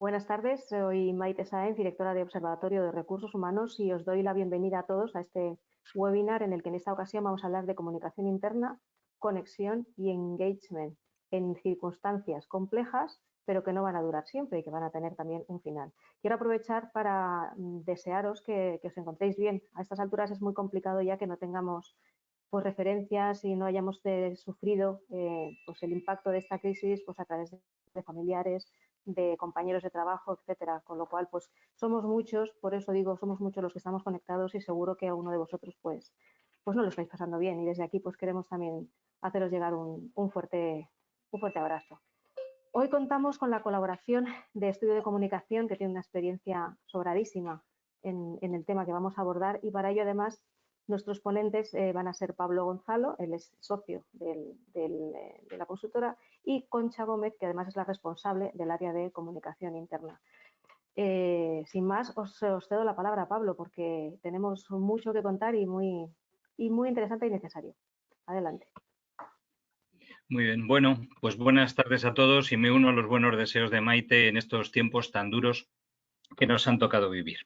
Buenas tardes, soy Maite Sáenz, directora de Observatorio de Recursos Humanos y os doy la bienvenida a todos a este webinar en el que en esta ocasión vamos a hablar de comunicación interna, conexión y engagement en circunstancias complejas pero que no van a durar siempre y que van a tener también un final. Quiero aprovechar para desearos que os encontréis bien. A estas alturas es muy complicado ya que no tengamos pues, referencias y no hayamos sufrido pues, el impacto de esta crisis pues, a través de familiares, de compañeros de trabajo, etcétera. Con lo cual, pues somos muchos, por eso digo, somos muchos los que estamos conectados y seguro que a uno de vosotros pues no lo estáis pasando bien. Y desde aquí pues queremos también haceros llegar un fuerte abrazo. Hoy contamos con la colaboración de Estudio de Comunicación, que tiene una experiencia sobradísima en el tema que vamos a abordar, y para ello además nuestros ponentes van a ser Pablo Gonzalo, él es socio de la consultora, y Concha Gómez, que además es la responsable del área de comunicación interna. Sin más, os cedo la palabra, Pablo, porque tenemos mucho que contar y muy interesante y necesario. Adelante. Muy bien, bueno, pues buenas tardes a todos y me uno a los buenos deseos de Maite en estos tiempos tan duros que nos han tocado vivir.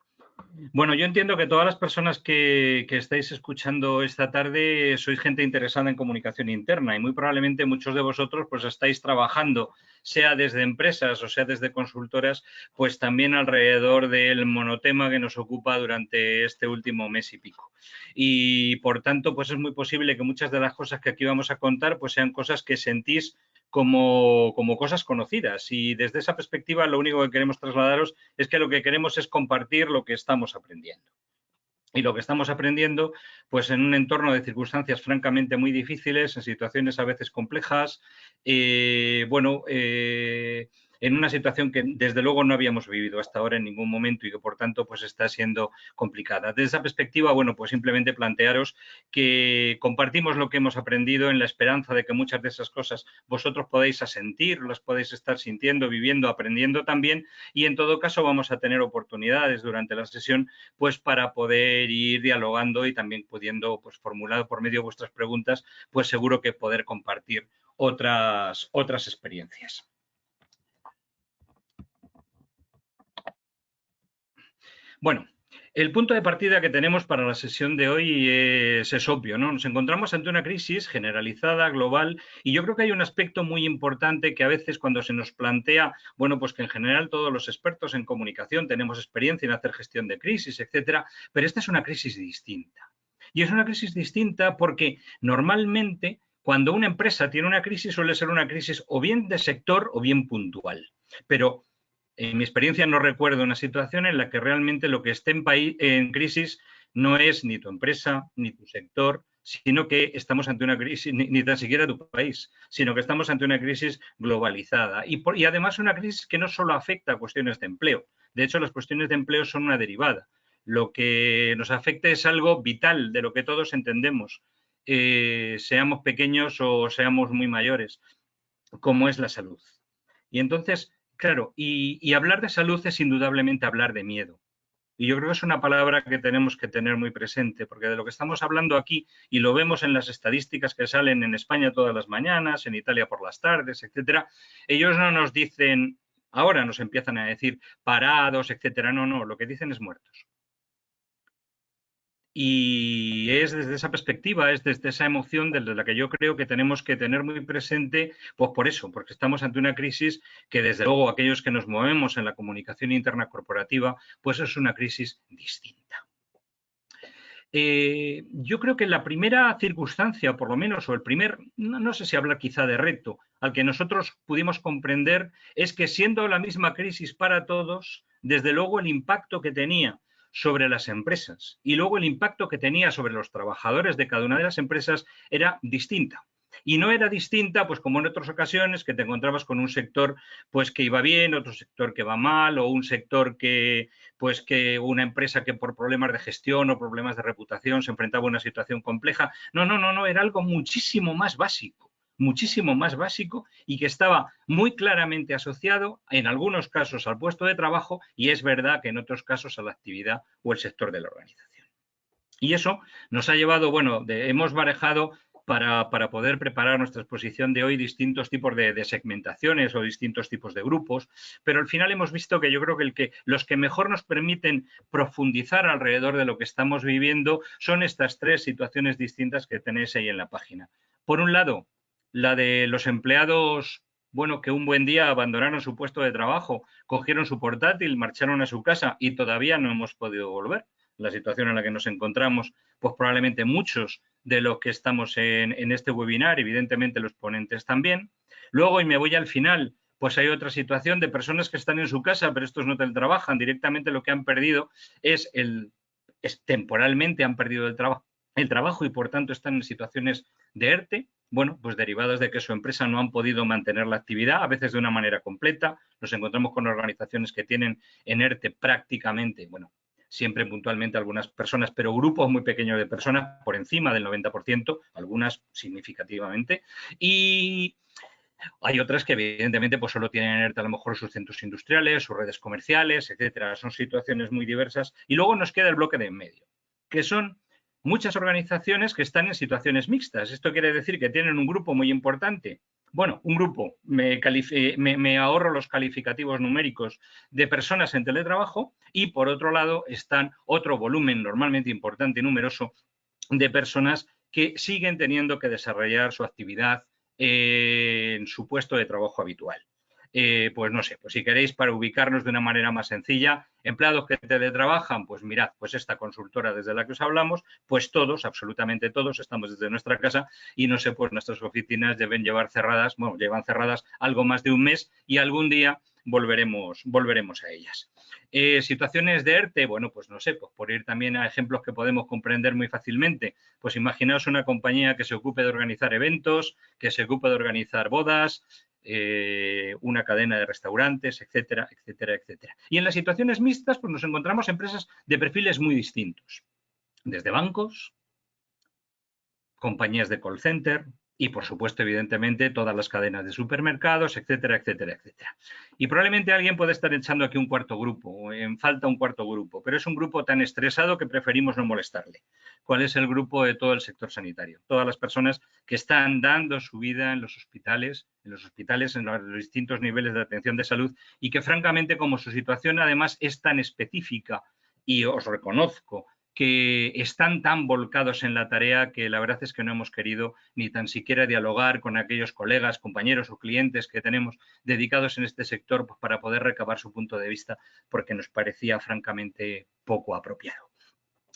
Bueno, yo entiendo que todas las personas que estáis escuchando esta tarde sois gente interesada en comunicación interna y muy probablemente muchos de vosotros pues estáis trabajando, sea desde empresas o sea desde consultoras, pues también alrededor del monotema que nos ocupa durante este último mes y pico. Y por tanto, pues es muy posible que muchas de las cosas que aquí vamos a contar pues sean cosas que sentís como cosas conocidas. Y desde esa perspectiva lo único que queremos trasladaros es que lo que queremos es compartir lo que estamos aprendiendo. Y lo que estamos aprendiendo, pues en un entorno de circunstancias francamente muy difíciles, en situaciones a veces complejas, en una situación que desde luego no habíamos vivido hasta ahora en ningún momento y que por tanto pues está siendo complicada. Desde esa perspectiva, bueno, pues simplemente plantearos que compartimos lo que hemos aprendido en la esperanza de que muchas de esas cosas vosotros podéis asentir, las podéis estar sintiendo, viviendo, aprendiendo también, y en todo caso vamos a tener oportunidades durante la sesión pues para poder ir dialogando y también pudiendo pues formular por medio de vuestras preguntas, pues seguro que poder compartir otras experiencias. Bueno, el punto de partida que tenemos para la sesión de hoy es obvio, ¿no? Nos encontramos ante una crisis generalizada, global, y yo creo que hay un aspecto muy importante que a veces cuando se nos plantea, bueno, pues que en general todos los expertos en comunicación tenemos experiencia en hacer gestión de crisis, etcétera, pero esta es una crisis distinta. Y es una crisis distinta porque normalmente cuando una empresa tiene una crisis suele ser una crisis o bien de sector o bien puntual. Pero en mi experiencia no recuerdo una situación en la que realmente lo que esté en crisis no es ni tu empresa ni tu sector, sino que estamos ante una crisis, ni tan siquiera tu país, sino que estamos ante una crisis globalizada y además una crisis que no solo afecta a cuestiones de empleo. De hecho, las cuestiones de empleo son una derivada. Lo que nos afecta es algo vital de lo que todos entendemos, seamos pequeños o seamos muy mayores, como es la salud. Y entonces, claro, y hablar de salud es indudablemente hablar de miedo. Y yo creo que es una palabra que tenemos que tener muy presente, porque de lo que estamos hablando aquí, y lo vemos en las estadísticas que salen en España todas las mañanas, en Italia por las tardes, etcétera, ellos no nos dicen, ahora nos empiezan a decir parados, etcétera. No, no, lo que dicen es muertos. Y es desde esa perspectiva, es desde esa emoción desde la que yo creo que tenemos que tener muy presente, pues por eso, porque estamos ante una crisis que desde luego aquellos que nos movemos en la comunicación interna corporativa, pues es una crisis distinta. Yo creo que la primera circunstancia, por lo menos, o el primer, no sé si hablar quizá de reto, al que nosotros pudimos comprender, es que siendo la misma crisis para todos, desde luego el impacto que tenía sobre las empresas y luego el impacto que tenía sobre los trabajadores de cada una de las empresas era distinta. Y no era distinta, pues como en otras ocasiones, que te encontrabas con un sector pues que iba bien, otro sector que va mal, o un sector que, pues que una empresa que por problemas de gestión o problemas de reputación se enfrentaba a una situación compleja. No, no, no, no, era algo muchísimo más básico y que estaba muy claramente asociado en algunos casos al puesto de trabajo y es verdad que en otros casos a la actividad o el sector de la organización. Y eso nos ha llevado, bueno, hemos barajado para poder preparar nuestra exposición de hoy distintos tipos de segmentaciones o distintos tipos de grupos, pero al final hemos visto que yo creo que los que mejor nos permiten profundizar alrededor de lo que estamos viviendo son estas tres situaciones distintas que tenéis ahí en la página. Por un lado, la de los empleados, bueno, que un buen día abandonaron su puesto de trabajo, cogieron su portátil, marcharon a su casa y todavía no hemos podido volver. La situación en la que nos encontramos, pues probablemente muchos de los que estamos en este webinar, evidentemente los ponentes también. Luego, y me voy al final, pues hay otra situación de personas que están en su casa, pero estos no teletrabajan, directamente lo que han perdido es temporalmente han perdido el trabajo y por tanto están en situaciones de ERTE, bueno, pues derivadas de que su empresa no han podido mantener la actividad, a veces de una manera completa. Nos encontramos con organizaciones que tienen en ERTE prácticamente, bueno, siempre puntualmente algunas personas, pero grupos muy pequeños de personas, por encima del 90%, algunas significativamente, y hay otras que evidentemente pues solo tienen en ERTE a lo mejor sus centros industriales, sus redes comerciales, etcétera. Son situaciones muy diversas. Y luego nos queda el bloque de en medio, que son muchas organizaciones que están en situaciones mixtas. Esto quiere decir que tienen un grupo muy importante. Bueno, un grupo, me ahorro los calificativos numéricos de personas en teletrabajo y por otro lado están otro volumen normalmente importante y numeroso de personas que siguen teniendo que desarrollar su actividad en su puesto de trabajo habitual. Pues no sé, pues si queréis para ubicarnos de una manera más sencilla, empleados que teletrabajan, pues mirad, pues esta consultora desde la que os hablamos, pues todos, absolutamente todos, estamos desde nuestra casa y no sé, pues nuestras oficinas deben llevar cerradas, bueno, llevan cerradas algo más de un mes y algún día volveremos a ellas. Situaciones de ERTE, bueno, pues no sé, pues por ir también a ejemplos que podemos comprender muy fácilmente, pues imaginaos una compañía que se ocupe de organizar eventos, que se ocupe de organizar bodas, una cadena de restaurantes, etcétera, etcétera, etcétera. Y en las situaciones mixtas, pues nos encontramos empresas de perfiles muy distintos, desde bancos, compañías de call center y, por supuesto, evidentemente, todas las cadenas de supermercados, etcétera, etcétera, etcétera. Y probablemente alguien puede estar echando aquí un cuarto grupo, o en falta un cuarto grupo, pero es un grupo tan estresado que preferimos no molestarle. ¿Cuál es el grupo de todo el sector sanitario? Todas las personas que están dando su vida en los hospitales, en los distintos niveles de atención de salud y que, francamente, como su situación además es tan específica y os reconozco que están tan volcados en la tarea que la verdad es que no hemos querido ni tan siquiera dialogar con aquellos colegas, compañeros o clientes que tenemos dedicados en este sector pues, para poder recabar su punto de vista porque nos parecía francamente poco apropiado.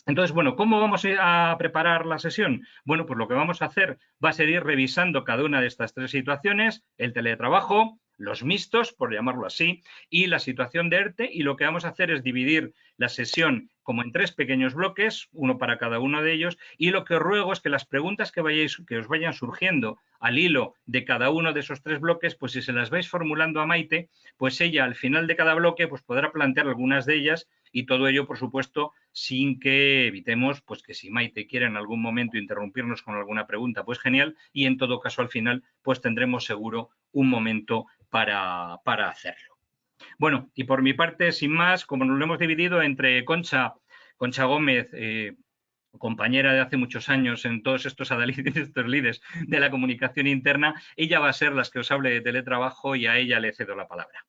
Entonces, bueno, ¿cómo vamos a preparar la sesión? Bueno, pues lo que vamos a hacer va a ser ir revisando cada una de estas tres situaciones, el teletrabajo, los mixtos, por llamarlo así, y la situación de ERTE, y lo que vamos a hacer es dividir la sesión como en tres pequeños bloques, uno para cada uno de ellos, y lo que os ruego es que las preguntas que os vayan surgiendo al hilo de cada uno de esos tres bloques, pues si se las vais formulando a Maite, pues ella al final de cada bloque pues podrá plantear algunas de ellas y todo ello, por supuesto, sin que evitemos pues que si Maite quiere en algún momento interrumpirnos con alguna pregunta, pues genial, y en todo caso al final pues tendremos seguro un momento para hacerlo. Bueno, y por mi parte, sin más, como nos lo hemos dividido entre Concha Gómez, compañera de hace muchos años en todos estos estos líderes de la comunicación interna, ella va a ser la que os hable de teletrabajo y a ella le cedo la palabra.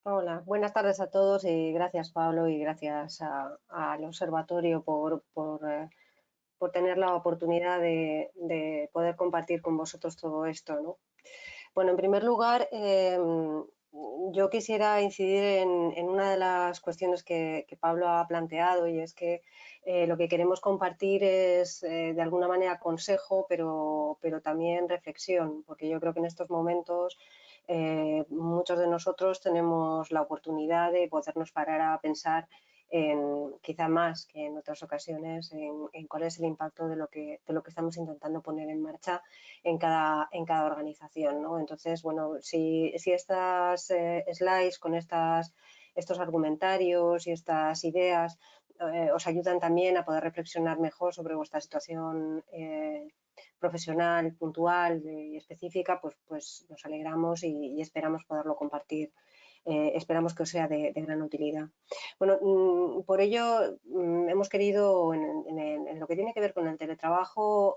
Hola, buenas tardes a todos y gracias Pablo y gracias al observatorio por tener la oportunidad de poder compartir con vosotros todo esto, ¿no? Bueno, en primer lugar, yo quisiera incidir en una de las cuestiones que Pablo ha planteado y es que lo que queremos compartir es de alguna manera consejo, pero también reflexión, porque yo creo que en estos momentos muchos de nosotros tenemos la oportunidad de podernos parar a pensar quizá más que en otras ocasiones en cuál es el impacto de lo que estamos intentando poner en marcha en cada organización, ¿no? Entonces, bueno, si estas slides con estos argumentarios y estas ideas os ayudan también a poder reflexionar mejor sobre vuestra situación profesional, puntual y específica, pues nos alegramos y esperamos poderlo compartir esperamos que os sea de gran utilidad. Bueno, por ello hemos querido, en lo que tiene que ver con el teletrabajo,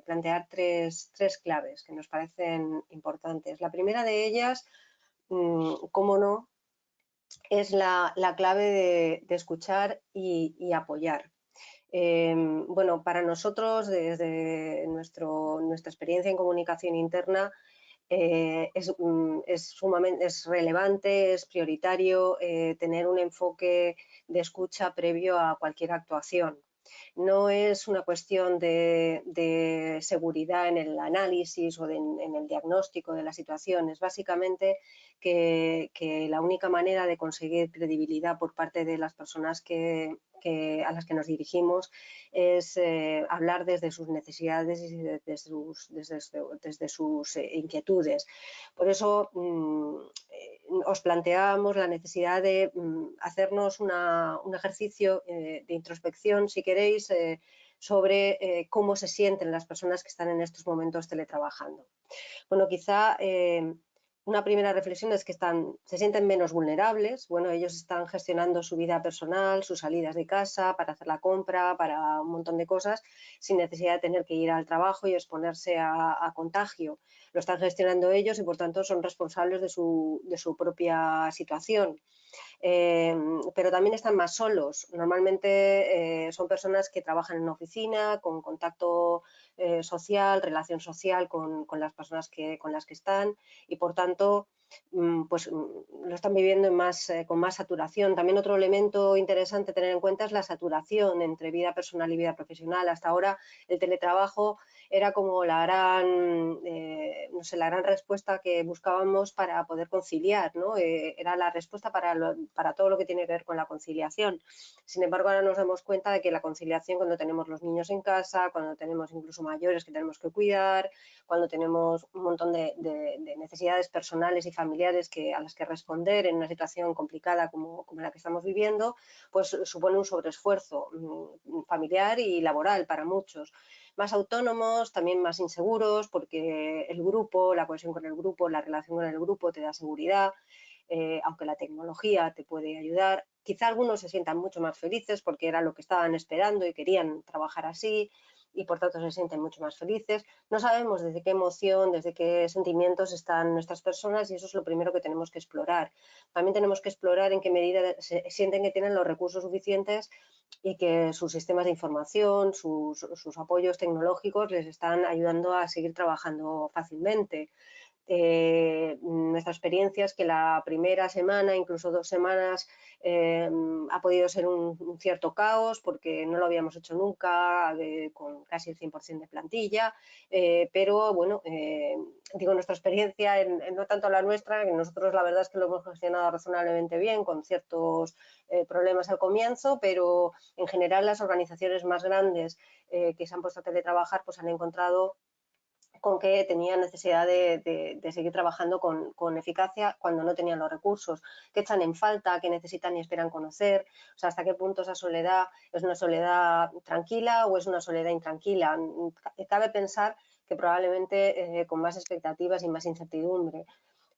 plantear tres claves que nos parecen importantes. La primera de ellas, cómo no, es la clave de escuchar y apoyar. Bueno, para nosotros, desde nuestra experiencia en comunicación interna, es relevante, es prioritario tener un enfoque de escucha previo a cualquier actuación. No es una cuestión de seguridad en el análisis o en el diagnóstico de la situación, es básicamente que la única manera de conseguir credibilidad por parte de las personas a las que nos dirigimos es hablar desde sus necesidades y desde sus inquietudes. Por eso os planteábamos la necesidad de hacernos un ejercicio de introspección, si queréis, sobre cómo se sienten las personas que están en estos momentos teletrabajando. Bueno, quizá una primera reflexión es que se sienten menos vulnerables. Bueno, ellos están gestionando su vida personal, sus salidas de casa, para hacer la compra, para un montón de cosas, sin necesidad de tener que ir al trabajo y exponerse a contagio. Lo están gestionando ellos y, por tanto, son responsables de su propia situación. Pero también están más solos. Normalmente son personas que trabajan en una oficina, con contacto social, relación social con las personas con las que están, y por tanto pues lo están viviendo con más saturación. También otro elemento interesante a tener en cuenta es la saturación entre vida personal y vida profesional. Hasta ahora el teletrabajo era como la gran respuesta que buscábamos para poder conciliar, ¿no? Era la respuesta para todo lo que tiene que ver con la conciliación. Sin embargo, ahora nos damos cuenta de que la conciliación, cuando tenemos los niños en casa, cuando tenemos incluso mayores que tenemos que cuidar, cuando tenemos un montón de necesidades personales y familiares a las que responder en una situación complicada como la que estamos viviendo, pues supone un sobreesfuerzo familiar y laboral para muchos. Más autónomos, también más inseguros, porque el grupo, la cohesión con el grupo, la relación con el grupo te da seguridad, aunque la tecnología te puede ayudar. Quizá algunos se sientan mucho más felices porque era lo que estaban esperando y querían trabajar así, y por tanto se sienten mucho más felices. No sabemos desde qué emoción, desde qué sentimientos están nuestras personas, y eso es lo primero que tenemos que explorar. También tenemos que explorar en qué medida sienten que tienen los recursos suficientes y que sus sistemas de información, sus apoyos tecnológicos les están ayudando a seguir trabajando fácilmente. Nuestra experiencia es que la primera semana, incluso 2 semanas, ha podido ser un cierto caos porque no lo habíamos hecho nunca con casi el 100% de plantilla, pero bueno, digo nuestra experiencia, no tanto la nuestra, que nosotros la verdad es que lo hemos gestionado razonablemente bien, con ciertos problemas al comienzo, pero en general las organizaciones más grandes que se han puesto a teletrabajar pues han encontrado con que tenían necesidad de seguir trabajando con eficacia cuando no tenían los recursos, que echan en falta, que necesitan y esperan conocer, o sea, hasta qué punto esa soledad es una soledad tranquila o es una soledad intranquila. Cabe pensar que probablemente con más expectativas y más incertidumbre.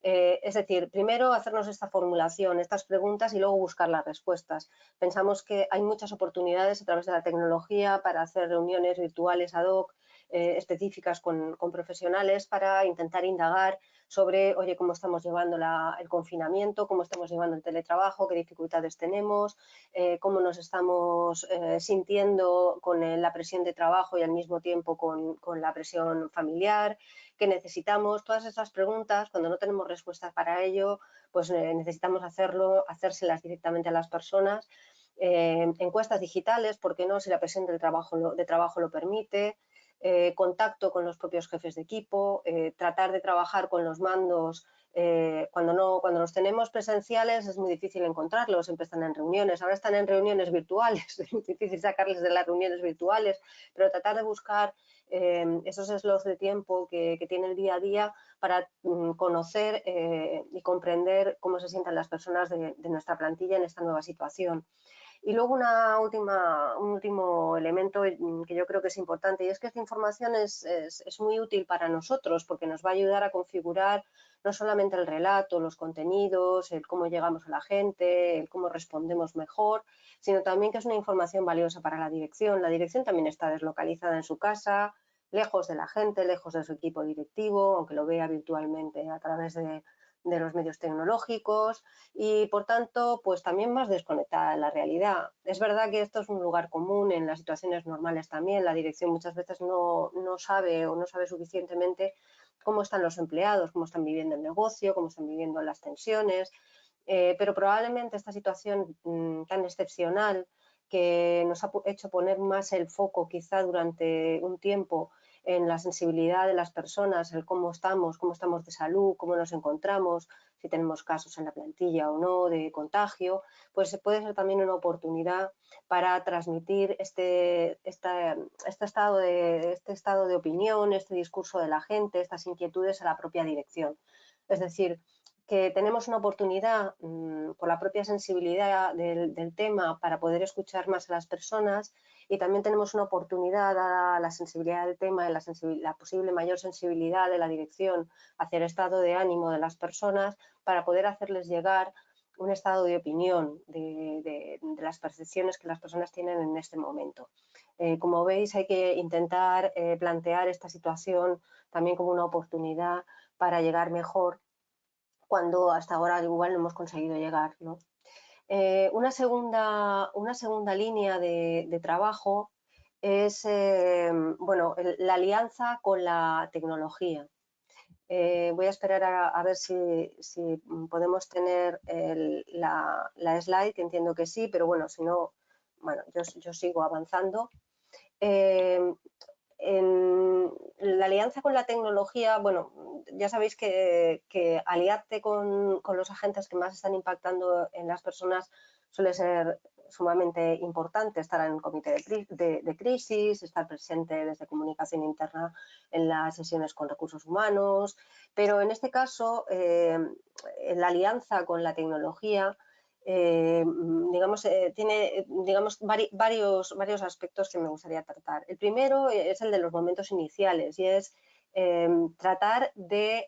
Es decir, primero hacernos esta formulación, estas preguntas, y luego buscar las respuestas. Pensamos que hay muchas oportunidades a través de la tecnología para hacer reuniones virtuales ad hoc, específicas con profesionales, para intentar indagar sobre, oye, cómo estamos llevando el confinamiento, cómo estamos llevando el teletrabajo, qué dificultades tenemos, cómo nos estamos sintiendo con la presión de trabajo y al mismo tiempo con la presión familiar, qué necesitamos. Todas esas preguntas, cuando no tenemos respuestas para ello, pues necesitamos hacérselas directamente a las personas. Encuestas digitales, ¿por qué no? Si la presión de trabajo lo permite. Contacto con los propios jefes de equipo, tratar de trabajar con los mandos. Cuando los tenemos presenciales es muy difícil encontrarlos, siempre están en reuniones, ahora están en reuniones virtuales, es muy difícil sacarles de las reuniones virtuales, pero tratar de buscar esos slots de tiempo que tiene el día a día para conocer y comprender cómo se sientan las personas de nuestra plantilla en esta nueva situación. Y luego un último elemento que yo creo que es importante, y es que esta información es muy útil para nosotros porque nos va a ayudar a configurar no solamente el relato, los contenidos, el cómo llegamos a la gente, el cómo respondemos mejor, sino también que es una información valiosa para la dirección. La dirección también está deslocalizada en su casa, lejos de la gente, lejos de su equipo directivo, aunque lo vea virtualmente a través de los medios tecnológicos y, por tanto, pues también más desconectada de la realidad. Es verdad que esto es un lugar común en las situaciones normales también. La dirección muchas veces no sabe o no sabe suficientemente cómo están los empleados, cómo están viviendo el negocio, cómo están viviendo las tensiones, pero probablemente esta situación tan excepcional que nos ha hecho poner más el foco quizá durante un tiempo en la sensibilidad de las personas, el cómo estamos de salud, cómo nos encontramos, si tenemos casos en la plantilla o no de contagio, pues puede ser también una oportunidad para transmitir este estado de opinión, este discurso de la gente, estas inquietudes a la propia dirección. Es decir, que tenemos una oportunidad por la propia sensibilidad del tema para poder escuchar más a las personas y también tenemos una oportunidad a la sensibilidad del tema y la posible mayor sensibilidad de la dirección hacia el estado de ánimo de las personas para poder hacerles llegar un estado de opinión de las percepciones que las personas tienen en este momento. Como veis, hay que intentar plantear esta situación también como una oportunidad para llegar mejor cuando hasta ahora igual no hemos conseguido llegar, ¿no? Una segunda línea de trabajo es bueno, la alianza con la tecnología. Voy a esperar a ver si podemos tener la slide, que entiendo que sí, pero bueno, si no, bueno, yo sigo avanzando. En la alianza con la tecnología, bueno, ya sabéis que aliarte con los agentes que más están impactando en las personas suele ser sumamente importante, estar en el comité de crisis, estar presente desde comunicación interna en las sesiones con recursos humanos, pero en este caso, la alianza con la tecnología tiene varios aspectos que me gustaría tratar. El primero es el de los momentos iniciales y es tratar de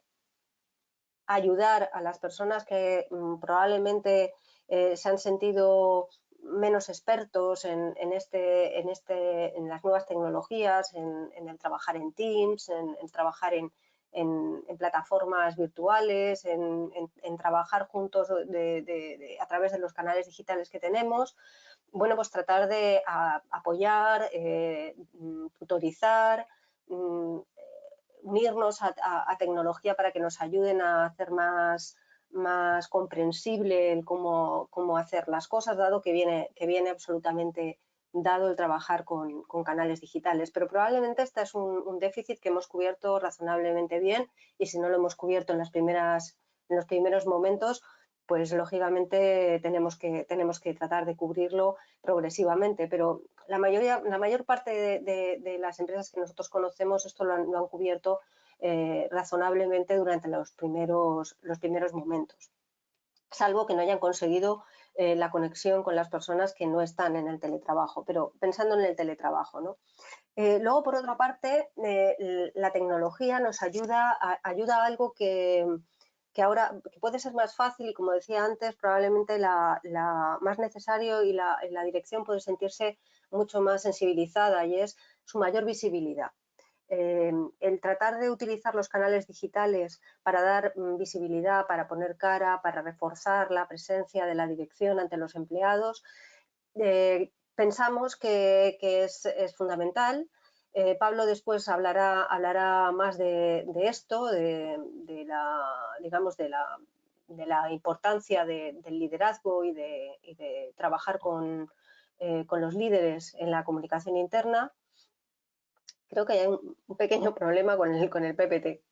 ayudar a las personas que probablemente se han sentido menos expertos en las nuevas tecnologías, en el trabajar en Teams, en trabajar en plataformas virtuales, en trabajar juntos a través de los canales digitales que tenemos. Bueno, pues tratar de apoyar, tutorizar, unirnos a tecnología para que nos ayuden a hacer más comprensible el cómo hacer las cosas, dado que viene absolutamente dado el trabajar con canales digitales. Pero probablemente este es un déficit que hemos cubierto razonablemente bien y si no lo hemos cubierto en los primeros momentos, pues lógicamente tenemos que tratar de cubrirlo progresivamente. Pero la mayor parte de las empresas que nosotros conocemos esto lo han cubierto razonablemente durante los primeros momentos, salvo que no hayan conseguido la conexión con las personas que no están en el teletrabajo, pero pensando en el teletrabajo, ¿no? Luego, por otra parte, la tecnología nos ayuda a algo que ahora que puede ser más fácil y, como decía antes, probablemente la más necesario y la dirección puede sentirse mucho más sensibilizada y es su mayor visibilidad. El tratar de utilizar los canales digitales para dar visibilidad, para poner cara, para reforzar la presencia de la dirección ante los empleados, pensamos que es fundamental. Pablo después hablará más de esto, de la importancia del liderazgo y de trabajar con los líderes en la comunicación interna. Creo que hay un pequeño problema con el PPT.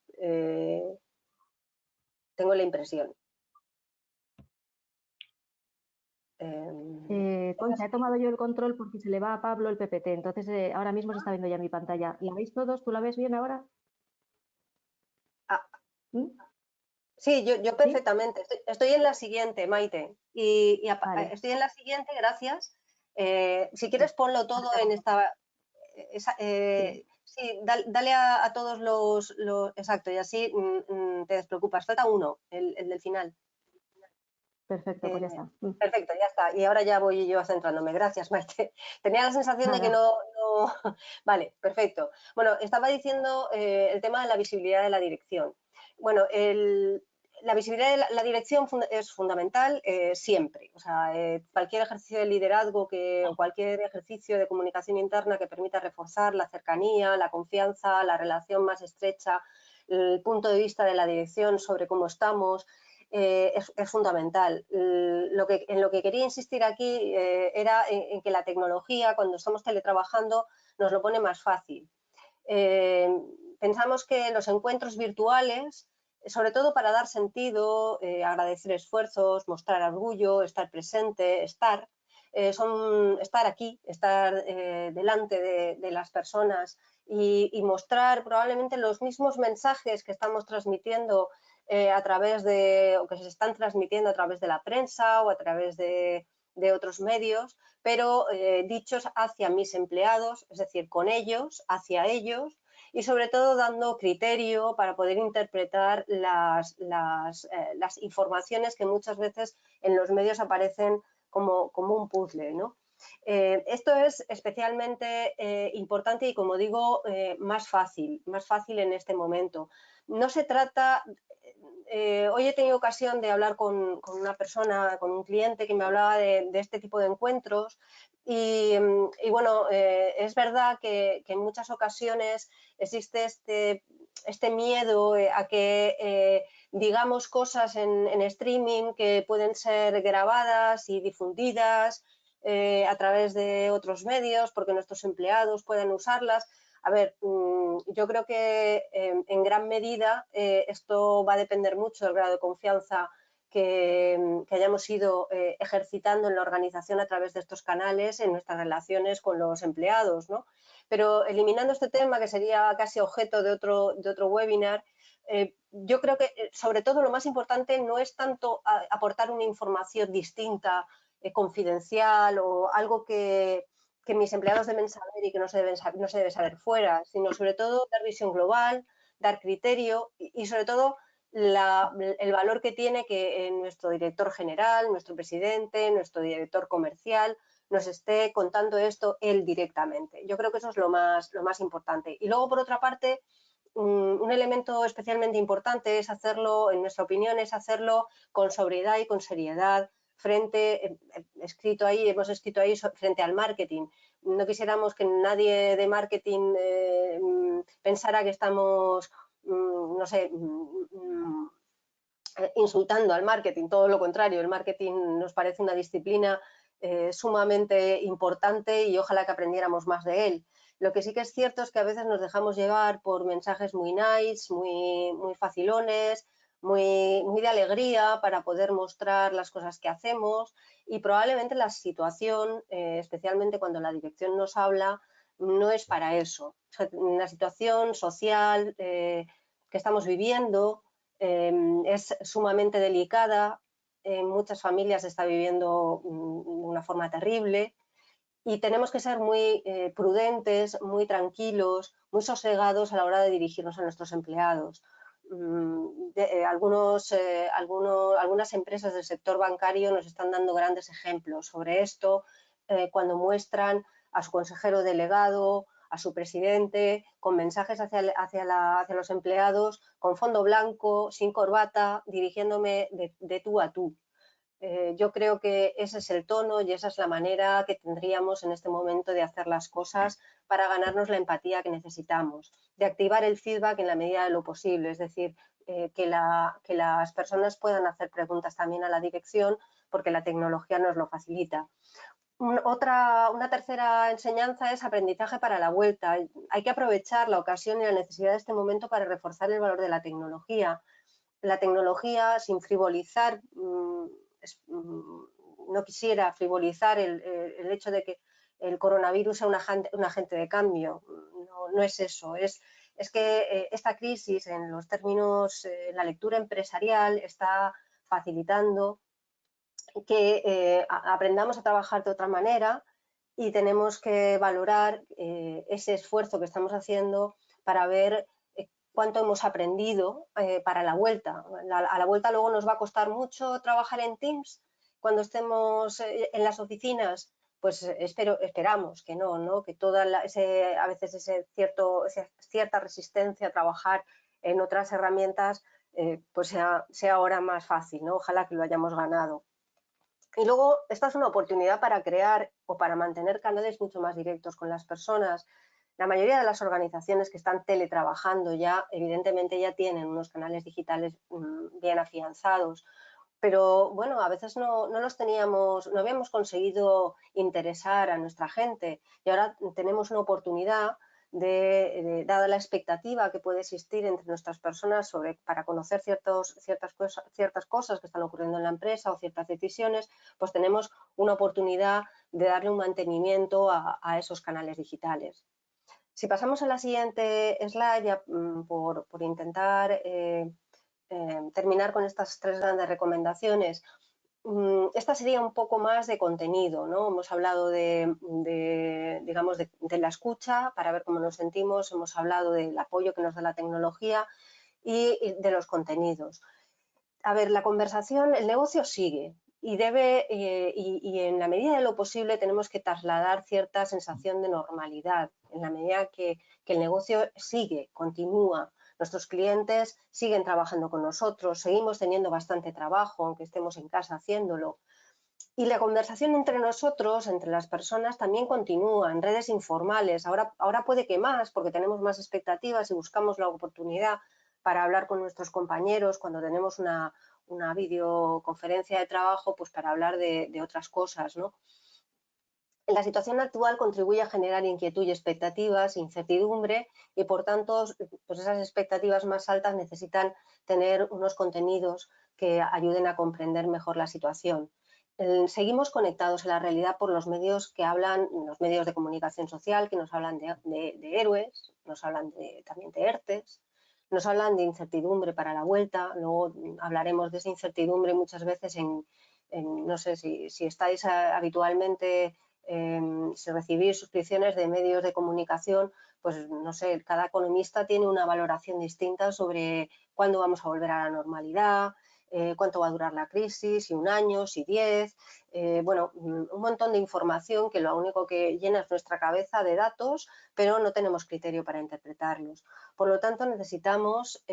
Tengo la impresión. Concha, he tomado yo el control porque se le va a Pablo el PPT, entonces ahora mismo se está viendo ya mi pantalla. ¿La veis todos? ¿Tú la ves bien ahora? ¿Mm? Sí, yo perfectamente. Estoy en la siguiente, Maite. Vale. Estoy en la siguiente, gracias. Si quieres, ponlo todo en esta... sí, dale a todos los... Exacto, y así te despreocupas. Falta uno, el del final. Perfecto, pues ya está. Perfecto, ya está. Y ahora ya voy yo centrándome. Gracias, Maite. Tenía la sensación de que no... Vale, perfecto. Bueno, estaba diciendo el tema de la visibilidad de la dirección. Bueno, la visibilidad de la dirección es fundamental siempre. O sea, cualquier ejercicio de liderazgo o cualquier ejercicio de comunicación interna que permita reforzar la cercanía, la confianza, la relación más estrecha, el punto de vista de la dirección sobre cómo estamos, es fundamental. En lo que quería insistir aquí era en que la tecnología, cuando estamos teletrabajando, nos lo pone más fácil. Pensamos que los encuentros virtuales, sobre todo para dar sentido, agradecer esfuerzos, mostrar orgullo, estar presente, estar aquí, estar delante de las personas y mostrar probablemente los mismos mensajes que estamos transmitiendo a través o que se están transmitiendo a través de la prensa o a través de otros medios, pero dichos hacia mis empleados, es decir, con ellos, hacia ellos, y sobre todo dando criterio para poder interpretar las informaciones que muchas veces en los medios aparecen como un puzzle, ¿no? Esto es especialmente importante y, como digo, más fácil en este momento. No se trata... hoy he tenido ocasión de hablar con una persona, con un cliente que me hablaba de este tipo de encuentros y bueno, es verdad que en muchas ocasiones existe este miedo a que digamos cosas en streaming que pueden ser grabadas y difundidas a través de otros medios porque nuestros empleados pueden usarlas. A ver, yo creo que en gran medida esto va a depender mucho del grado de confianza que hayamos ido ejercitando en la organización a través de estos canales en nuestras relaciones con los empleados, ¿no? Pero eliminando este tema, que sería casi objeto de otro webinar, yo creo que sobre todo lo más importante no es tanto aportar una información distinta, confidencial o algo que mis empleados deben saber y que no se debe saber fuera, sino sobre todo dar visión global, dar criterio y sobre todo el valor que tiene que nuestro director general, nuestro presidente, nuestro director comercial nos esté contando esto él directamente. Yo creo que eso es lo más importante. Y luego, por otra parte, un elemento especialmente importante es hacerlo, en nuestra opinión, es hacerlo con sobriedad y con seriedad, hemos escrito ahí frente al marketing. No quisiéramos que nadie de marketing pensara que estamos, no sé, insultando al marketing, todo lo contrario, el marketing nos parece una disciplina sumamente importante y ojalá que aprendiéramos más de él. Lo que sí que es cierto es que a veces nos dejamos llevar por mensajes muy nice, muy facilones, muy de alegría para poder mostrar las cosas que hacemos y probablemente la situación, especialmente cuando la dirección nos habla, no es para eso. O sea, la situación social que estamos viviendo es sumamente delicada, en muchas familias se está viviendo de una forma terrible y tenemos que ser muy prudentes, muy tranquilos, muy sosegados a la hora de dirigirnos a nuestros empleados. Algunas empresas del sector bancario nos están dando grandes ejemplos sobre esto cuando muestran a su consejero delegado, a su presidente, con mensajes hacia los empleados, con fondo blanco, sin corbata, dirigiéndome de tú a tú. Yo creo que ese es el tono y esa es la manera que tendríamos en este momento de hacer las cosas para ganarnos la empatía que necesitamos, de activar el feedback en la medida de lo posible, es decir, que las personas puedan hacer preguntas también a la dirección porque la tecnología nos lo facilita. Una tercera enseñanza es aprendizaje para la vuelta. Hay que aprovechar la ocasión y la necesidad de este momento para reforzar el valor de la tecnología. La tecnología, sin frivolizar, no quisiera frivolizar el hecho de que el coronavirus sea un agente de cambio. No es eso. Es que esta crisis, en los términos, la lectura empresarial, está facilitando que aprendamos a trabajar de otra manera, y tenemos que valorar ese esfuerzo que estamos haciendo para ver cuánto hemos aprendido para la vuelta. A la vuelta luego nos va a costar mucho trabajar en Teams cuando estemos en las oficinas. Pues esperamos que no, que a veces esa cierta resistencia a trabajar en otras herramientas pues sea ahora más fácil, ¿no? Ojalá que lo hayamos ganado. Y luego, esta es una oportunidad para crear o para mantener canales mucho más directos con las personas. La mayoría de las organizaciones que están teletrabajando ya, evidentemente, ya tienen unos canales digitales bien afianzados, pero bueno, a veces no habíamos conseguido interesar a nuestra gente y ahora tenemos una oportunidad dada la expectativa que puede existir entre nuestras personas para conocer ciertas cosas que están ocurriendo en la empresa o ciertas decisiones, pues tenemos una oportunidad de darle un mantenimiento a esos canales digitales. Si pasamos a la siguiente slide, ya, por intentar terminar con estas 3 grandes recomendaciones. Esta sería un poco más de contenido, ¿no? Hemos hablado digamos, de la escucha para ver cómo nos sentimos, hemos hablado del apoyo que nos da la tecnología y de los contenidos. A ver, la conversación, el negocio sigue y en la medida de lo posible tenemos que trasladar cierta sensación de normalidad, en la medida que el negocio sigue, continúa. Nuestros clientes siguen trabajando con nosotros, seguimos teniendo bastante trabajo, aunque estemos en casa haciéndolo. Y la conversación entre nosotros, entre las personas, también continúa en redes informales. Ahora puede que más, porque tenemos más expectativas y buscamos la oportunidad para hablar con nuestros compañeros cuando tenemos una videoconferencia de trabajo, pues para hablar de otras cosas, ¿no? La situación actual contribuye a generar inquietud y expectativas, incertidumbre y, por tanto, pues esas expectativas más altas necesitan tener unos contenidos que ayuden a comprender mejor la situación. Seguimos conectados en la realidad por los medios los medios de comunicación social, que nos hablan de héroes, nos hablan también de ERTEs, nos hablan de incertidumbre para la vuelta. Luego hablaremos de esa incertidumbre muchas veces no sé si estáis habitualmente, si recibís suscripciones de medios de comunicación, pues no sé, cada economista tiene una valoración distinta sobre cuándo vamos a volver a la normalidad, cuánto va a durar la crisis, si 1 año, si 10, bueno, un montón de información que lo único que llena es nuestra cabeza de datos, pero no tenemos criterio para interpretarlos. Por lo tanto, necesitamos,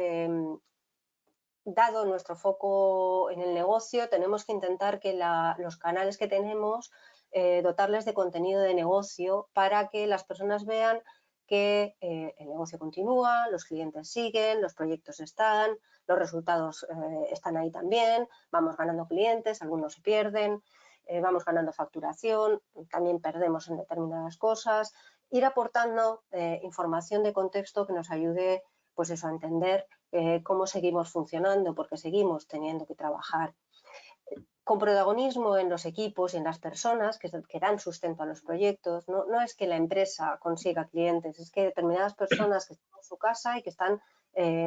dado nuestro foco en el negocio, tenemos que intentar que los canales que tenemos, dotarles de contenido de negocio para que las personas vean que el negocio continúa, los clientes siguen, los proyectos están, los resultados están ahí también, vamos ganando clientes, algunos se pierden, vamos ganando facturación, también perdemos en determinadas cosas. Ir aportando información de contexto que nos ayude, pues eso, a entender cómo seguimos funcionando, porque seguimos teniendo que trabajar. Con protagonismo en los equipos y en las personas que dan sustento a los proyectos. No es que la empresa consiga clientes, es que determinadas personas que están en su casa y que están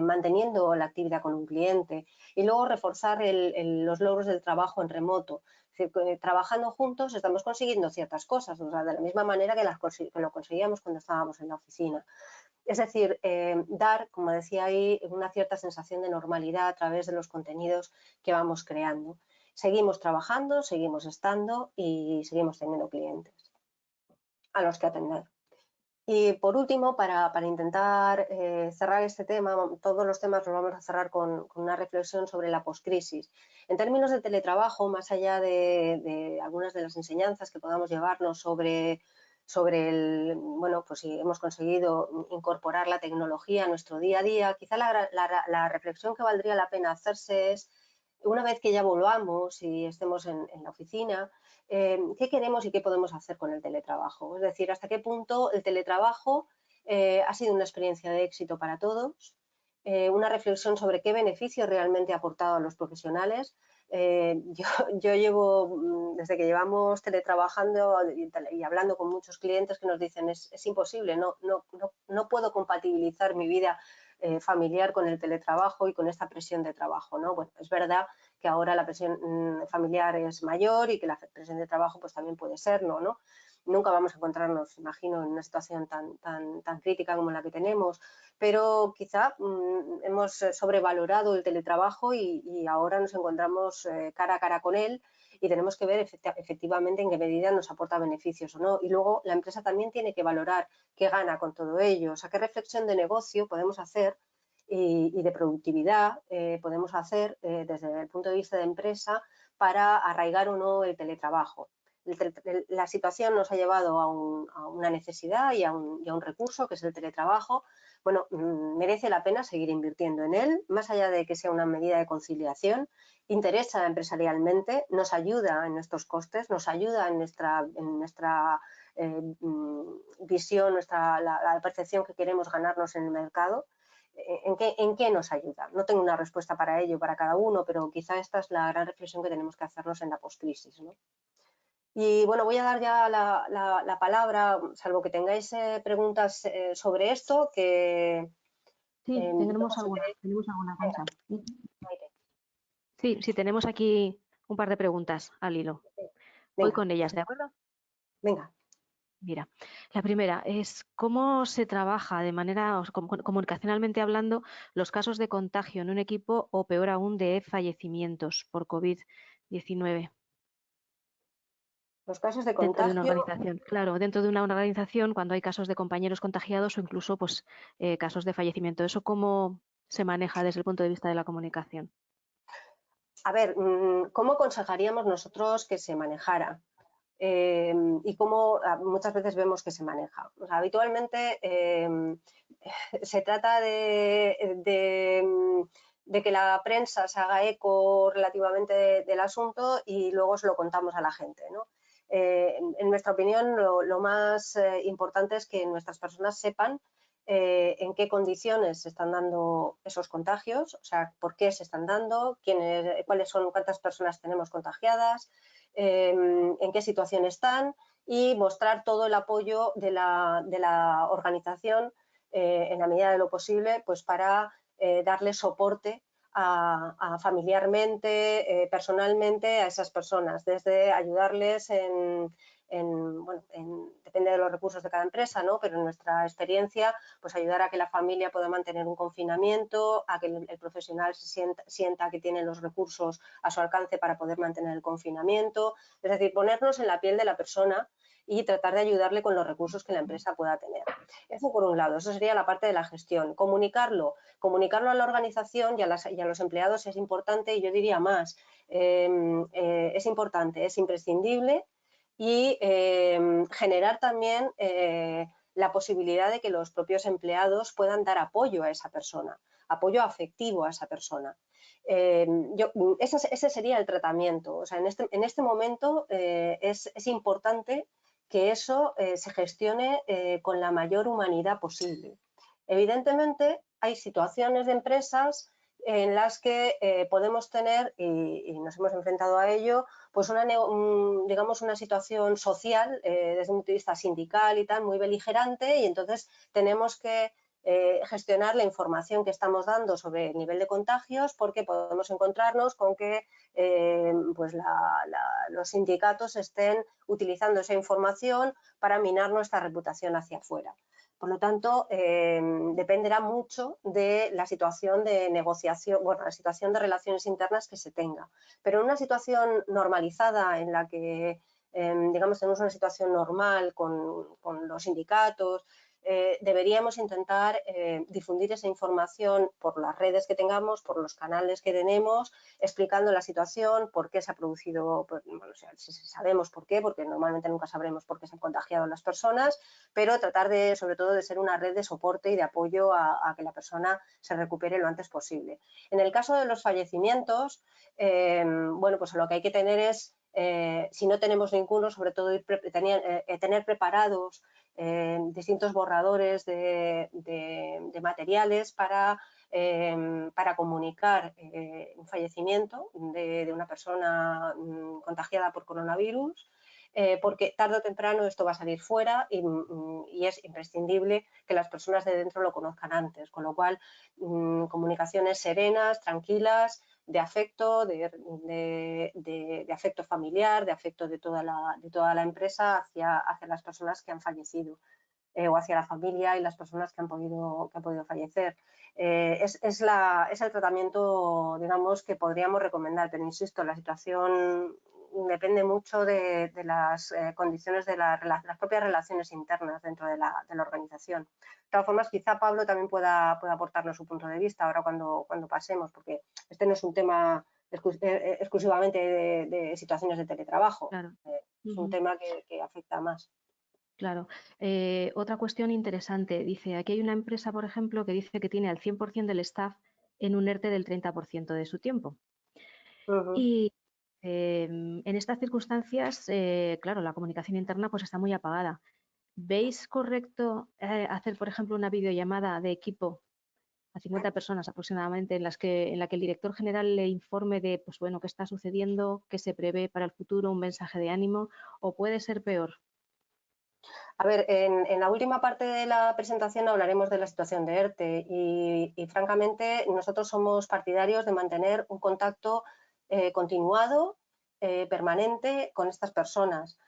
manteniendo la actividad con un cliente. Y luego reforzar los logros del trabajo en remoto. Es decir, trabajando juntos estamos consiguiendo ciertas cosas, o sea, de la misma manera que lo conseguíamos cuando estábamos en la oficina. Es decir, dar, como decía ahí, una cierta sensación de normalidad a través de los contenidos que vamos creando. Seguimos trabajando, seguimos estando y seguimos teniendo clientes a los que atender. Y por último, para intentar cerrar este tema, todos los temas los vamos a cerrar con una reflexión sobre la postcrisis. En términos de teletrabajo, más allá de algunas de las enseñanzas que podamos llevarnos sobre bueno, pues si hemos conseguido incorporar la tecnología a nuestro día a día, quizá la reflexión que valdría la pena hacerse es, una vez que ya volvamos y estemos en la oficina, ¿qué queremos y qué podemos hacer con el teletrabajo? Es decir, hasta qué punto el teletrabajo ha sido una experiencia de éxito para todos, una reflexión sobre qué beneficio realmente ha aportado a los profesionales. Yo llevo, desde que llevamos teletrabajando y hablando con muchos clientes que nos dicen es imposible, no puedo compatibilizar mi vida familiar con el teletrabajo y con esta presión de trabajo, ¿no? Bueno, es verdad que ahora la presión familiar es mayor y que la presión de trabajo pues también puede serlo, ¿no? Nunca vamos a encontrarnos, imagino, en una situación tan crítica como la que tenemos, pero quizá hemos sobrevalorado el teletrabajo y ahora nos encontramos cara a cara con él y tenemos que ver efectivamente en qué medida nos aporta beneficios o no. Y luego la empresa también tiene que valorar qué gana con todo ello, o sea, qué reflexión de negocio podemos hacer y de productividad podemos hacer desde el punto de vista de empresa para arraigar o no el teletrabajo. La situación nos ha llevado a una necesidad y a un recurso que es el teletrabajo. Bueno, merece la pena seguir invirtiendo en él, más allá de que sea una medida de conciliación, interesa empresarialmente, nos ayuda en nuestros costes, nos ayuda en nuestra visión, la percepción que queremos ganarnos en el mercado. ¿En qué nos ayuda? No tengo una respuesta para ello, para cada uno, pero quizá esta es la gran reflexión que tenemos que hacernos en la postcrisis, ¿no? Y bueno, voy a dar ya la palabra, salvo que tengáis preguntas sobre esto, que... Sí, tenemos alguna, Concha. Sí, tenemos aquí un par de preguntas al hilo. Voy con ellas, ¿de acuerdo? Venga. Mira, la primera es cómo se trabaja de manera comunicacionalmente hablando los casos de contagio en un equipo o peor aún de fallecimientos por COVID-19. Los casos de Dentro de una contagio. organización, claro, dentro de una organización cuando hay casos de compañeros contagiados o incluso pues casos de fallecimiento. ¿Eso cómo se maneja desde el punto de vista de la comunicación? A ver, ¿cómo aconsejaríamos nosotros que se manejara? Y cómo muchas veces vemos que se maneja. O sea, habitualmente se trata de que la prensa se haga eco relativamente del asunto y luego se lo contamos a la gente, ¿no? En nuestra opinión, lo más importante es que nuestras personas sepan en qué condiciones se están dando esos contagios, o sea, por qué se están dando, cuántas personas tenemos contagiadas, en qué situación están y mostrar todo el apoyo de la organización en la medida de lo posible, pues para darle soporte familiarmente, personalmente a esas personas, desde ayudarles depende de los recursos de cada empresa, ¿no? Pero en nuestra experiencia, pues ayudar a que la familia pueda mantener un confinamiento, a que el profesional sienta que tiene los recursos a su alcance para poder mantener el confinamiento, es decir, ponernos en la piel de la persona y tratar de ayudarle con los recursos que la empresa pueda tener. Eso por un lado, eso sería la parte de la gestión. Comunicarlo a la organización y a los empleados es importante y yo diría más, es importante, es imprescindible y generar también la posibilidad de que los propios empleados puedan dar apoyo a esa persona, apoyo afectivo a esa persona. Ese sería el tratamiento. O sea, en este momento es importante que eso se gestione con la mayor humanidad posible. Evidentemente, hay situaciones de empresas en las que podemos tener, y nos hemos enfrentado a ello, pues digamos una situación social desde un punto de vista sindical y tal, muy beligerante, y entonces tenemos que gestionar la información que estamos dando sobre el nivel de contagios, porque podemos encontrarnos con que pues los sindicatos estén utilizando esa información para minar nuestra reputación hacia afuera. Por lo tanto, dependerá mucho de la situación de negociación, bueno, la situación de relaciones internas que se tenga. Pero en una situación normalizada en la que, digamos, tenemos una situación normal con los sindicatos, deberíamos intentar difundir esa información por las redes que tengamos, por los canales que tenemos, explicando la situación, por qué se ha producido, bueno, o sea, si sabemos por qué, porque normalmente nunca sabremos por qué se han contagiado las personas, pero tratar sobre todo de ser una red de soporte y de apoyo a que la persona se recupere lo antes posible. En el caso de los fallecimientos, bueno, pues lo que hay que tener es, si no tenemos ninguno, sobre todo tener preparados distintos borradores de materiales para comunicar un fallecimiento de una persona contagiada por coronavirus, porque tarde o temprano esto va a salir fuera y es imprescindible que las personas de dentro lo conozcan antes, con lo cual comunicaciones serenas, tranquilas, afecto, de afecto familiar, de afecto de toda la empresa hacia las personas que han fallecido. O hacia la familia y las personas que han podido fallecer. Es el tratamiento, digamos, que podríamos recomendar, pero insisto, la situación depende mucho de las condiciones de las propias relaciones internas dentro de la organización. De todas formas, quizá Pablo también pueda aportarnos su punto de vista ahora cuando pasemos, porque este no es un tema exclusivamente de situaciones de teletrabajo. Claro. Es un tema que afecta más. Claro. Otra cuestión interesante, dice, aquí hay una empresa, por ejemplo, que dice que tiene al 100% del staff en un ERTE del 30% de su tiempo. Y en estas circunstancias, claro, la comunicación interna pues está muy apagada. ¿Veis correcto hacer, por ejemplo, una videollamada de equipo a 50 personas aproximadamente en la que el director general le informe de, pues bueno, qué está sucediendo, qué se prevé para el futuro, un mensaje de ánimo, o puede ser peor? A ver, en la última parte de la presentación hablaremos de la situación de ERTE y francamente nosotros somos partidarios de mantener un contacto continuado, permanente con estas personas.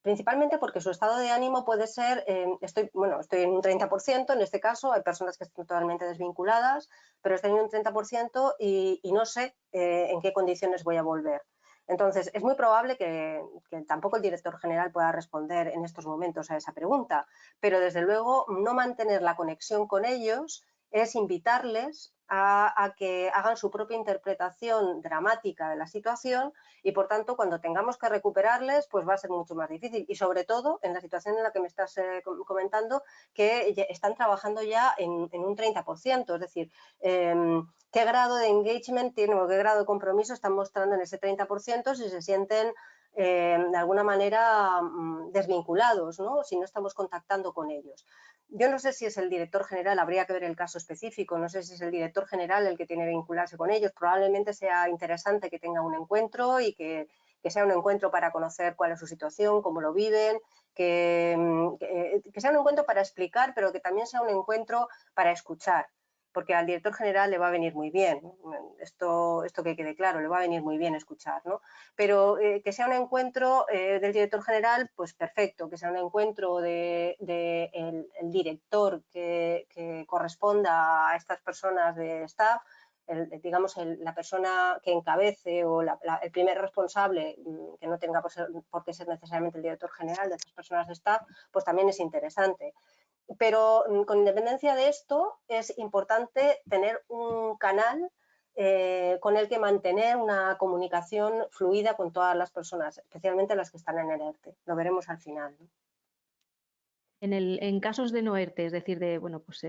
Principalmente porque su estado de ánimo puede ser, estoy en un 30% en este caso, hay personas que están totalmente desvinculadas, pero estoy en un 30% y no sé en qué condiciones voy a volver. Entonces, es muy probable que tampoco el director general pueda responder en estos momentos a esa pregunta, pero desde luego no mantener la conexión con ellos es invitarles a que hagan su propia interpretación dramática de la situación y, por tanto, cuando tengamos que recuperarles, pues va a ser mucho más difícil. Y, sobre todo, en la situación en la que me estás comentando, que están trabajando ya en un 30%, es decir, qué grado de engagement tienen o qué grado de compromiso están mostrando en ese 30% si se sienten de alguna manera desvinculados, ¿no? Si no estamos contactando con ellos. Yo no sé si es el director general, habría que ver el caso específico, no sé si es el director general el que tiene que vincularse con ellos, probablemente sea interesante que tenga un encuentro y que sea un encuentro para conocer cuál es su situación, cómo lo viven, que sea un encuentro para explicar, pero que también sea un encuentro para escuchar, porque al director general le va a venir muy bien, esto que quede claro, le va a venir muy bien escuchar, ¿no? Pero que sea un encuentro del director general, pues perfecto, que sea un encuentro del director que corresponda a estas personas de staff, digamos, la persona que encabece o el primer responsable, que no tenga por qué ser necesariamente el director general de estas personas de staff, pues también es interesante. Pero con independencia de esto, es importante tener un canal con el que mantener una comunicación fluida con todas las personas, especialmente las que están en el ERTE. Lo veremos al final, ¿no? En casos de no ERTE, es decir, de, bueno, pues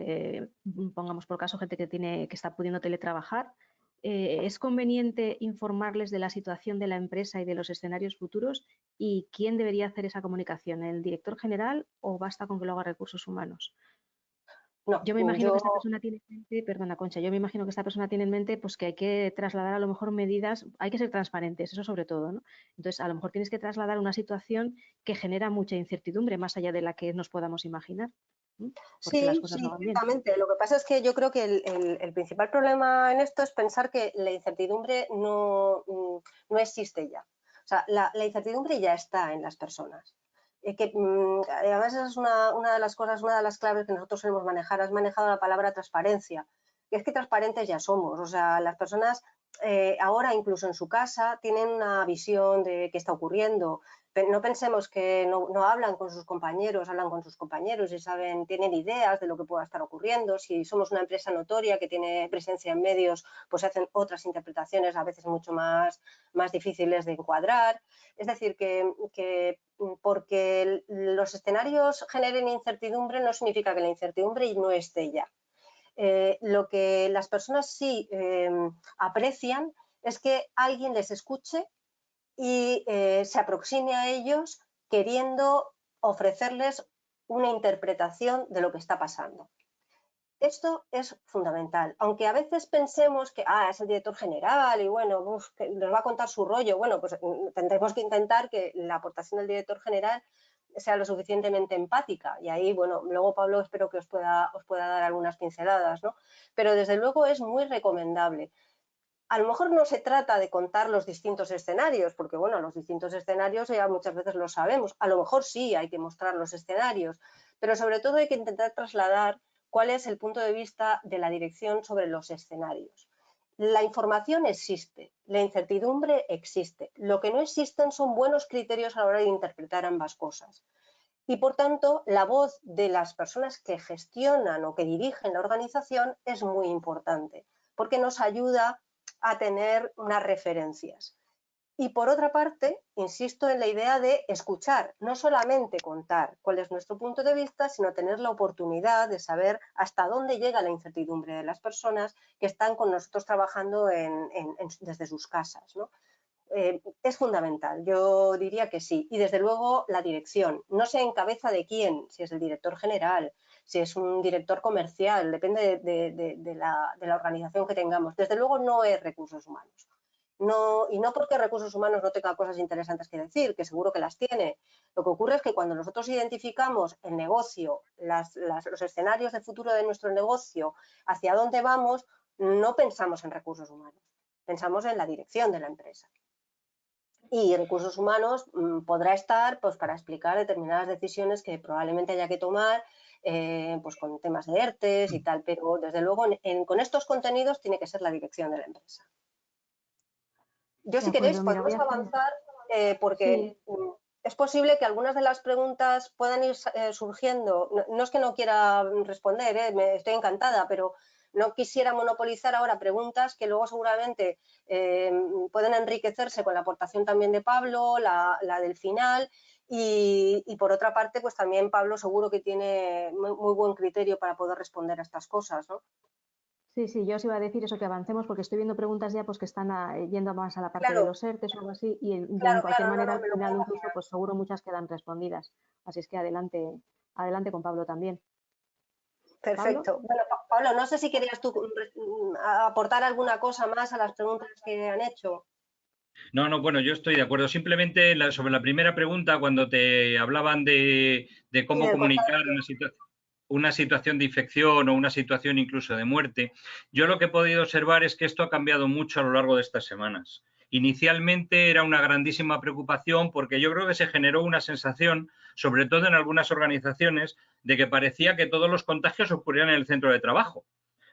pongamos por caso gente que está pudiendo teletrabajar, ¿es conveniente informarles de la situación de la empresa y de los escenarios futuros? ¿Y quién debería hacer esa comunicación? ¿El director general o basta con que lo haga recursos humanos? No, Yo me imagino que esta persona tiene en mente, perdona Concha, yo me imagino que esta persona tiene en mente pues que hay que trasladar a lo mejor medidas, hay que ser transparentes, eso sobre todo, ¿no? Entonces, a lo mejor tienes que trasladar una situación que genera mucha incertidumbre más allá de la que nos podamos imaginar, ¿no? Porque las Sí, cosas no sí, van bien. ciertamente. Lo que pasa es que yo creo que el principal problema en esto es pensar que la incertidumbre no existe ya. O sea, la incertidumbre ya está en las personas. Además, esa es una de las cosas, una de las claves que nosotros solemos manejar. Has manejado la palabra transparencia. Y es que transparentes ya somos. O sea, las personas ahora, incluso en su casa, tienen una visión de qué está ocurriendo. No pensemos que no hablan con sus compañeros, hablan con sus compañeros y tienen ideas de lo que pueda estar ocurriendo. Si somos una empresa notoria que tiene presencia en medios, pues hacen otras interpretaciones a veces mucho más difíciles de encuadrar. Es decir, que porque los escenarios generen incertidumbre no significa que la incertidumbre no esté ya. Lo que las personas sí aprecian es que alguien les escuche y se aproxime a ellos queriendo ofrecerles una interpretación de lo que está pasando. Esto es fundamental, aunque a veces pensemos que es el director general y bueno, que nos va a contar su rollo. Bueno, pues tendremos que intentar que la aportación del director general sea lo suficientemente empática y ahí, bueno, luego Pablo espero que os pueda dar algunas pinceladas, ¿no? Pero desde luego es muy recomendable A lo mejor no se trata de contar los distintos escenarios, porque bueno, los distintos escenarios ya muchas veces lo sabemos. A lo mejor sí hay que mostrar los escenarios, pero sobre todo hay que intentar trasladar cuál es el punto de vista de la dirección sobre los escenarios. La información existe, la incertidumbre existe. Lo que no existen son buenos criterios a la hora de interpretar ambas cosas. Y por tanto, la voz de las personas que gestionan o que dirigen la organización es muy importante, porque nos ayuda a tener unas referencias. Y por otra parte, insisto en la idea de escuchar, no solamente contar cuál es nuestro punto de vista, sino tener la oportunidad de saber hasta dónde llega la incertidumbre de las personas que están con nosotros trabajando desde sus casas, ¿no? Es fundamental, yo diría que sí. Y desde luego la dirección, no sé en cabeza de quién, si es el director general, si es un director comercial, depende de la organización que tengamos. Desde luego no es recursos humanos. No, y no porque recursos humanos no tenga cosas interesantes que decir, que seguro que las tiene. Lo que ocurre es que cuando nosotros identificamos el negocio, los escenarios de futuro de nuestro negocio, hacia dónde vamos, no pensamos en recursos humanos, pensamos en la dirección de la empresa. Y recursos humanos podrá estar pues, para explicar determinadas decisiones que probablemente haya que tomar pues con temas de ERTES y tal, pero desde luego con estos contenidos tiene que ser la dirección de la empresa. Yo, si queréis, podemos avanzar porque sí. Es posible que algunas de las preguntas puedan ir surgiendo. No es que no quiera responder, estoy encantada, pero no quisiera monopolizar ahora preguntas que luego seguramente pueden enriquecerse con la aportación también de Pablo, la del final. Y por otra parte, pues también Pablo seguro que tiene muy buen criterio para poder responder a estas cosas, ¿no? Sí, sí, yo os iba a decir eso, que avancemos, porque estoy viendo preguntas ya pues que están yendo más a la parte de los ERTES o algo así, y en cualquier manera, al final incluso, pues seguro muchas quedan respondidas. Así es que adelante con Pablo también. Perfecto. ¿Pablo? Bueno, Pablo, no sé si querías tú aportar alguna cosa más a las preguntas que han hecho. No, bueno, yo estoy de acuerdo. Simplemente sobre la primera pregunta, cuando te hablaban de cómo comunicar una situación de infección o una situación incluso de muerte, yo lo que he podido observar es que esto ha cambiado mucho a lo largo de estas semanas. Inicialmente era una grandísima preocupación porque yo creo que se generó una sensación, sobre todo en algunas organizaciones, de que parecía que todos los contagios ocurrían en el centro de trabajo.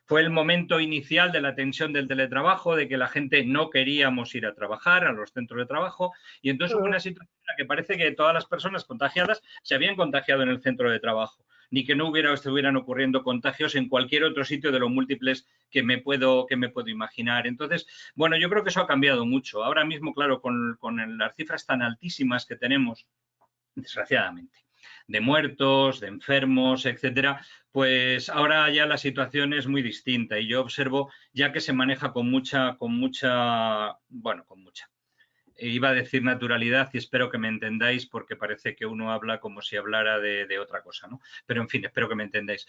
Fue el momento inicial de la tensión del teletrabajo, de que la gente no queríamos ir a trabajar a los centros de trabajo, y entonces hubo una situación en la que parece que todas las personas contagiadas se habían contagiado en el centro de trabajo, ni que no estuvieran ocurriendo contagios en cualquier otro sitio de los múltiples que me puedo imaginar. Entonces, bueno, yo creo que eso ha cambiado mucho. Ahora mismo, claro, con las cifras tan altísimas que tenemos, desgraciadamente, de muertos, de enfermos, etcétera, pues ahora ya la situación es muy distinta y yo observo ya que se maneja con mucha, iba a decir naturalidad y espero que me entendáis porque parece que uno habla como si hablara de otra cosa, ¿no? Pero en fin, espero que me entendáis.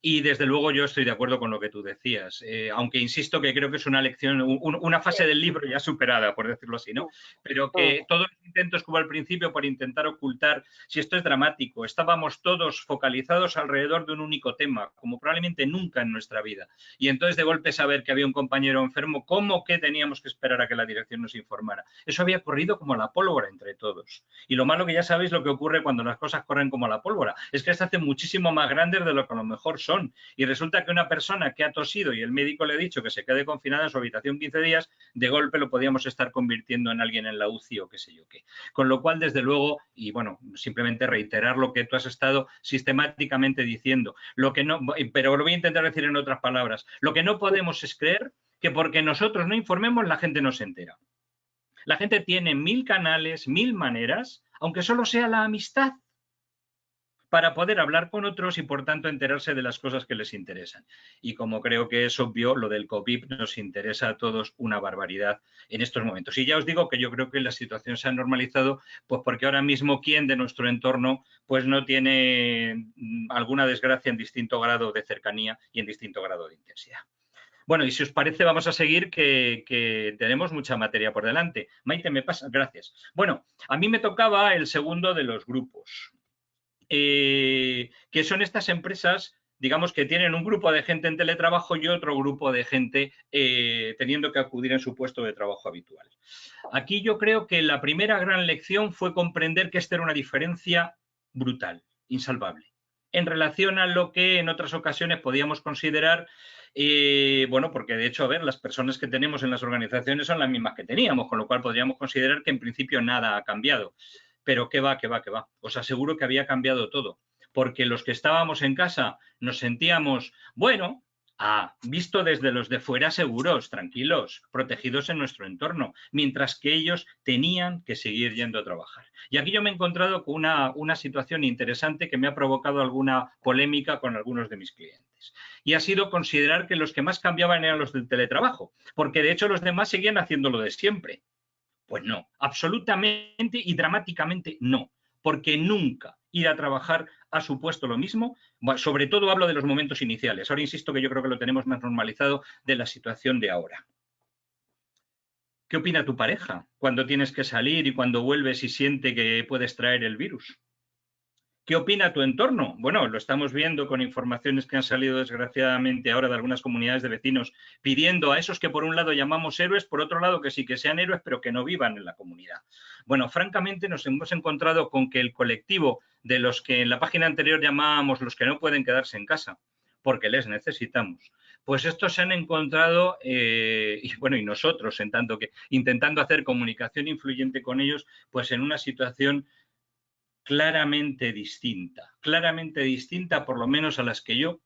Y desde luego yo estoy de acuerdo con lo que tú decías, aunque insisto que creo que es una lección, una fase del libro ya superada, por decirlo así, ¿no? Pero que todos los intentos como al principio por intentar ocultar si esto es dramático, estábamos todos focalizados alrededor de un único tema, como probablemente nunca en nuestra vida. Y entonces de golpe saber que había un compañero enfermo, ¿cómo que teníamos que esperar a que la dirección nos informara? Eso había corrido como la pólvora entre todos. Y lo malo que ya sabéis lo que ocurre cuando las cosas corren como la pólvora, es que se hacen muchísimo más grandes de lo que a lo mejor son. Y resulta que una persona que ha tosido y el médico le ha dicho que se quede confinada en su habitación 15 días, de golpe lo podíamos estar convirtiendo en alguien en la UCI o qué sé yo qué. Con lo cual, desde luego, y bueno, simplemente reiterar lo que tú has estado sistemáticamente diciendo, pero lo voy a intentar decir en otras palabras, lo que no podemos es creer que porque nosotros no informemos la gente no se entera. La gente tiene 1000 canales, 1000 maneras, aunque solo sea la amistad, para poder hablar con otros y, por tanto, enterarse de las cosas que les interesan. Y como creo que es obvio, lo del COVID nos interesa a todos una barbaridad en estos momentos. Y ya os digo que yo creo que la situación se ha normalizado, pues porque ahora mismo quién de nuestro entorno pues no tiene alguna desgracia en distinto grado de cercanía y en distinto grado de intensidad. Bueno, y si os parece, vamos a seguir, que tenemos mucha materia por delante. Maite, me pasa, gracias. Bueno, a mí me tocaba el segundo de los grupos. Que son estas empresas digamos que tienen un grupo de gente en teletrabajo y otro grupo de gente teniendo que acudir en su puesto de trabajo habitual. Aquí yo creo que la primera gran lección fue comprender que esta era una diferencia brutal, insalvable, en relación a lo que en otras ocasiones podíamos considerar, bueno, porque de hecho, a ver, las personas que tenemos en las organizaciones son las mismas que teníamos, con lo cual podríamos considerar que en principio nada ha cambiado. Pero qué va, qué va, qué va. Os aseguro que había cambiado todo, porque los que estábamos en casa nos sentíamos, bueno, visto desde los de fuera, seguros, tranquilos, protegidos en nuestro entorno, mientras que ellos tenían que seguir yendo a trabajar. Y aquí yo me he encontrado con una situación interesante que me ha provocado alguna polémica con algunos de mis clientes. Y ha sido considerar que los que más cambiaban eran los del teletrabajo, porque de hecho los demás seguían haciendo lo de siempre. Pues no, absolutamente y dramáticamente no, porque nunca ir a trabajar ha supuesto lo mismo. Sobre todo hablo de los momentos iniciales. Ahora insisto que yo creo que lo tenemos más normalizado de la situación de ahora. ¿Qué opina tu pareja cuando tienes que salir y cuando vuelves y siente que puedes traer el virus? ¿Qué opina tu entorno? Bueno, lo estamos viendo con informaciones que han salido desgraciadamente ahora de algunas comunidades de vecinos pidiendo a esos que por un lado llamamos héroes, por otro lado que sí que sean héroes, pero que no vivan en la comunidad. Bueno, francamente nos hemos encontrado con que el colectivo de los que en la página anterior llamábamos los que no pueden quedarse en casa, porque les necesitamos, pues estos se han encontrado, y bueno, y nosotros, en tanto que intentando hacer comunicación influyente con ellos, pues en una situación claramente distinta por lo menos a las que yo,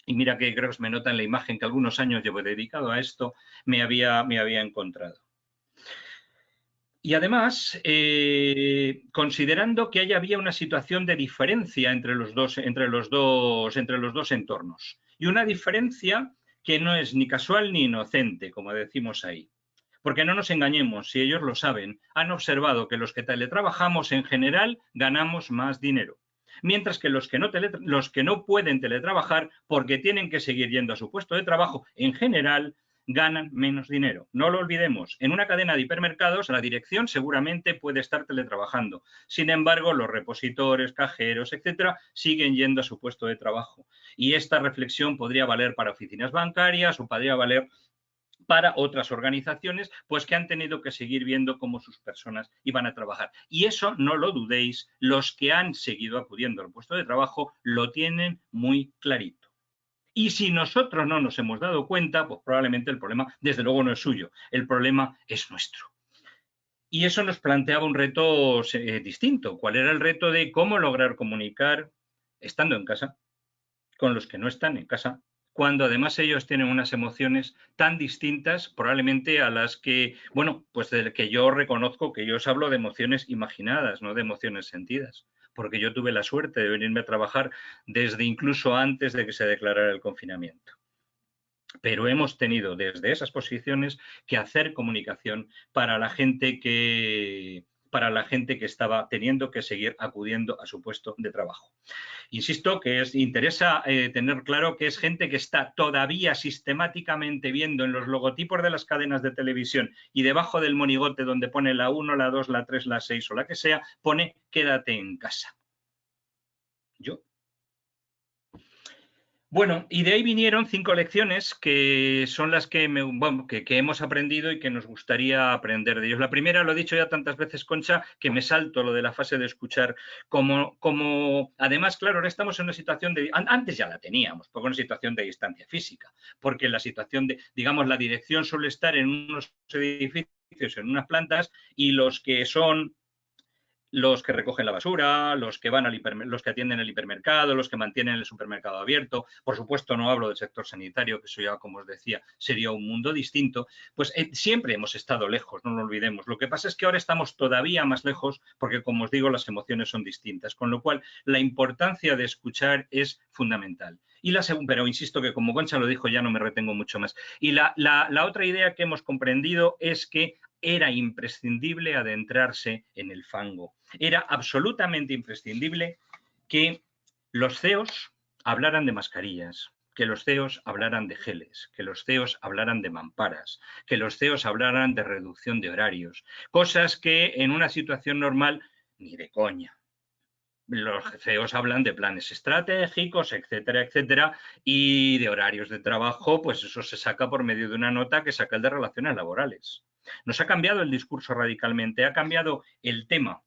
y mira que creo que me nota en la imagen que algunos años llevo dedicado a esto, me había encontrado. Y además, considerando que había una situación de diferencia entre los dos entornos, y una diferencia que no es ni casual ni inocente, como decimos ahí. Porque no nos engañemos, si ellos lo saben, han observado que los que teletrabajamos en general ganamos más dinero, mientras que los que no pueden teletrabajar porque tienen que seguir yendo a su puesto de trabajo, en general ganan menos dinero. No lo olvidemos, en una cadena de hipermercados la dirección seguramente puede estar teletrabajando. Sin embargo, los repositores, cajeros, etcétera, siguen yendo a su puesto de trabajo. Y esta reflexión podría valer para oficinas bancarias o podría valer para otras organizaciones, pues que han tenido que seguir viendo cómo sus personas iban a trabajar. Y eso, no lo dudéis, los que han seguido acudiendo al puesto de trabajo lo tienen muy clarito. Y si nosotros no nos hemos dado cuenta, pues probablemente el problema, desde luego, no es suyo, el problema es nuestro. Y eso nos planteaba un reto distinto. ¿Cuál era el reto de cómo lograr comunicar estando en casa con los que no están en casa, cuando además ellos tienen unas emociones tan distintas probablemente a las que, bueno, pues de que yo reconozco que yo os hablo de emociones imaginadas, no de emociones sentidas, porque yo tuve la suerte de venirme a trabajar desde incluso antes de que se declarara el confinamiento. Pero hemos tenido desde esas posiciones que hacer comunicación para la gente que estaba teniendo que seguir acudiendo a su puesto de trabajo. Insisto que interesa tener claro que es gente que está todavía sistemáticamente viendo en los logotipos de las cadenas de televisión y debajo del monigote donde pone la 1, la 2, la 3, la 6 o la que sea, pone quédate en casa. Yo. Bueno, y de ahí vinieron 5 lecciones que son las que, que hemos aprendido y que nos gustaría aprender de ellos. La primera, lo he dicho ya tantas veces, Concha, que me salto lo de la fase de escuchar. Como además, claro, ahora estamos en una situación de... Antes ya la teníamos, porque una situación de distancia física, porque la situación de, digamos, la dirección suele estar en unos edificios, en unas plantas, y los que son los que recogen la basura, los que los que atienden el hipermercado, los que mantienen el supermercado abierto. Por supuesto, no hablo del sector sanitario, que eso ya, como os decía, sería un mundo distinto. Pues siempre hemos estado lejos, no lo olvidemos. Lo que pasa es que ahora estamos todavía más lejos porque, como os digo, las emociones son distintas, con lo cual la importancia de escuchar es fundamental. Pero insisto que, como Concha lo dijo, ya no me retengo mucho más. Y la otra idea que hemos comprendido es que era imprescindible adentrarse en el fango. Era absolutamente imprescindible que los CEOs hablaran de mascarillas, que los CEOs hablaran de geles, que los CEOs hablaran de mamparas, que los CEOs hablaran de reducción de horarios, cosas que en una situación normal ni de coña. los CEOs hablan de planes estratégicos, etcétera, etcétera, y de horarios de trabajo, pues eso se saca por medio de una nota que saca el de relaciones laborales. Nos ha cambiado el discurso radicalmente, ha cambiado el tema.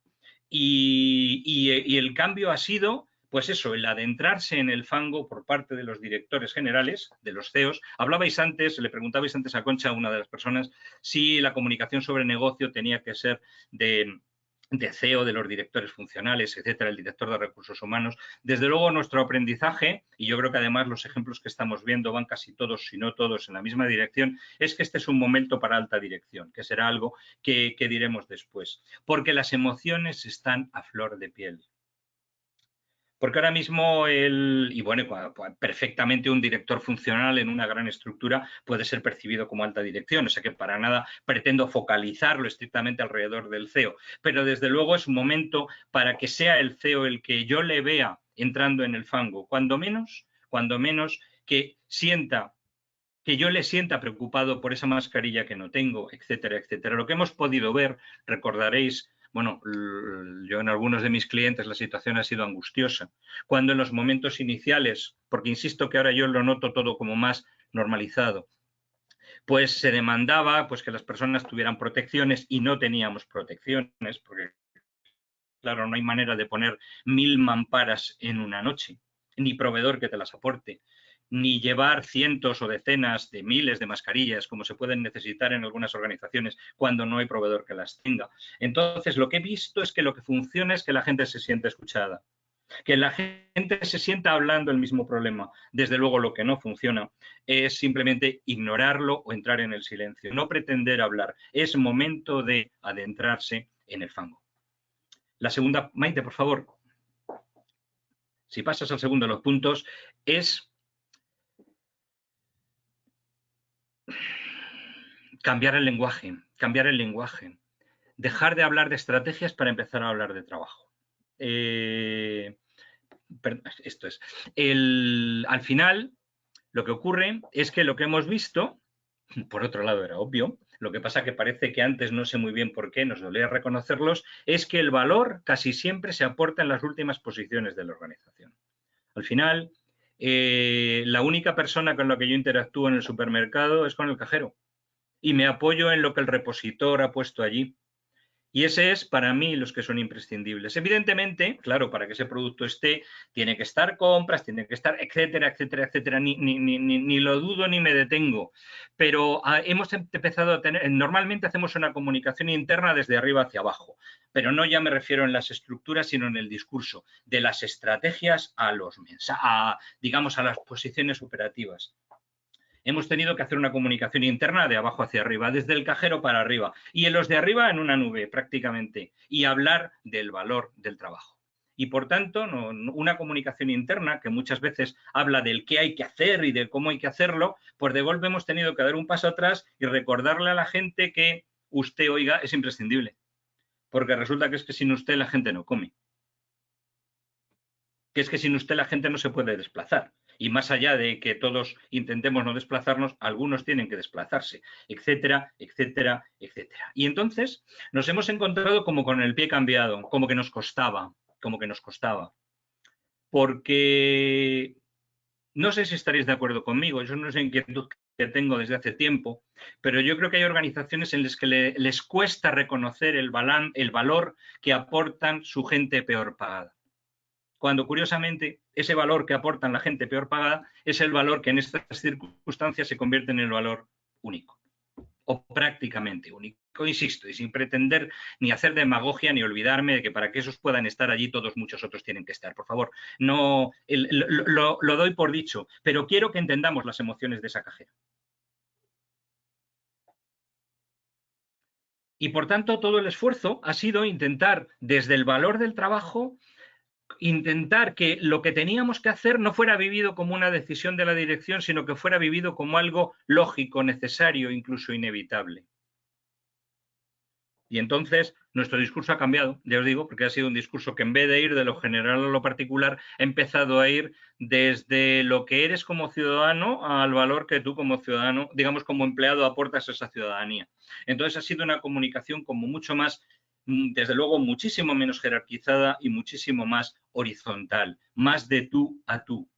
Y el cambio ha sido, pues eso, el adentrarse en el fango por parte de los directores generales, de los CEOs. Hablabais antes, le preguntabais antes a Concha, una de las personas, si la comunicación sobre negocio tenía que ser de CEO, de los directores funcionales, etcétera, el director de recursos humanos. Desde luego, nuestro aprendizaje, y yo creo que además los ejemplos que estamos viendo van casi todos, si no todos, en la misma dirección, es que este es un momento para alta dirección, que será algo que diremos después, porque las emociones están a flor de piel. Porque ahora mismo y bueno, perfectamente un director funcional en una gran estructura puede ser percibido como alta dirección, o sea que para nada pretendo focalizarlo estrictamente alrededor del CEO, pero desde luego es un momento para que sea el CEO el que yo le vea entrando en el fango, cuando menos que yo le sienta preocupado por esa mascarilla que no tengo, etcétera, etcétera. Lo que hemos podido ver, recordaréis, bueno, yo en algunos de mis clientes la situación ha sido angustiosa. Cuando en los momentos iniciales, porque insisto que ahora yo lo noto todo como más normalizado, pues se demandaba pues que las personas tuvieran protecciones y no teníamos protecciones, porque claro, no hay manera de poner 1000 mamparas en una noche, ni proveedor que te las aporte, ni llevar cientos o decenas de miles de mascarillas como se pueden necesitar en algunas organizaciones cuando no hay proveedor que las tenga. Entonces, lo que he visto es que lo que funciona es que la gente se siente escuchada, que la gente se sienta hablando el mismo problema. Desde luego, lo que no funciona es simplemente ignorarlo o entrar en el silencio, no pretender hablar. Es momento de adentrarse en el fango. La segunda, Maite, por favor, si pasas al segundo de los puntos, es cambiar el lenguaje, dejar de hablar de estrategias para empezar a hablar de trabajo. Esto es, al final, lo que ocurre es que lo que hemos visto, por otro lado era obvio, lo que pasa que parece que antes no sé muy bien por qué, nos dolía reconocerlos, es que el valor casi siempre se aporta en las últimas posiciones de la organización. Al final, la única persona con la que yo interactúo en el supermercado es con el cajero y me apoyo en lo que el repositor ha puesto allí. Y ese es para mí los que son imprescindibles. Evidentemente, claro, para que ese producto esté, tiene que estar compras, tiene que estar, etcétera, etcétera, etcétera. Ni lo dudo ni me detengo. Pero hemos empezado a tener, normalmente hacemos una comunicación interna desde arriba hacia abajo, pero no ya me refiero en las estructuras, sino en el discurso, de las estrategias a los mensajes, digamos, a las posiciones operativas. Hemos tenido que hacer una comunicación interna de abajo hacia arriba, desde el cajero para arriba, y en los de arriba en una nube prácticamente, y hablar del valor del trabajo. Y por tanto, una comunicación interna que muchas veces habla del qué hay que hacer y de cómo hay que hacerlo, pues de golpe hemos tenido que dar un paso atrás y recordarle a la gente que usted, oiga, es imprescindible. Porque resulta que es que sin usted la gente no come. Que es que sin usted la gente no se puede desplazar. Y más allá de que todos intentemos no desplazarnos, algunos tienen que desplazarse, etcétera, etcétera, etcétera. Y entonces nos hemos encontrado como con el pie cambiado, como que nos costaba. Porque no sé si estaréis de acuerdo conmigo, yo no sé inquietud que tengo desde hace tiempo, pero yo creo que hay organizaciones en las que les cuesta reconocer el valor que aportan su gente peor pagada. Cuando curiosamente ese valor que aportan la gente peor pagada es el valor que en estas circunstancias se convierte en el valor único o prácticamente único. Insisto, y sin pretender ni hacer demagogia ni olvidarme de que para que esos puedan estar allí todos muchos otros tienen que estar. Por favor, no lo doy por dicho, pero quiero que entendamos las emociones de esa cajera. Y por tanto, todo el esfuerzo ha sido intentar, desde el valor del trabajo, intentar que lo que teníamos que hacer no fuera vivido como una decisión de la dirección, sino que fuera vivido como algo lógico, necesario, incluso inevitable. Y entonces nuestro discurso ha cambiado, ya os digo, porque ha sido un discurso que en vez de ir de lo general a lo particular, ha empezado a ir desde lo que eres como ciudadano al valor que tú como ciudadano, digamos como empleado, aportas a esa ciudadanía. Entonces ha sido una comunicación como mucho más, desde luego, muchísimo menos jerarquizada y muchísimo más horizontal, más de tú a tú.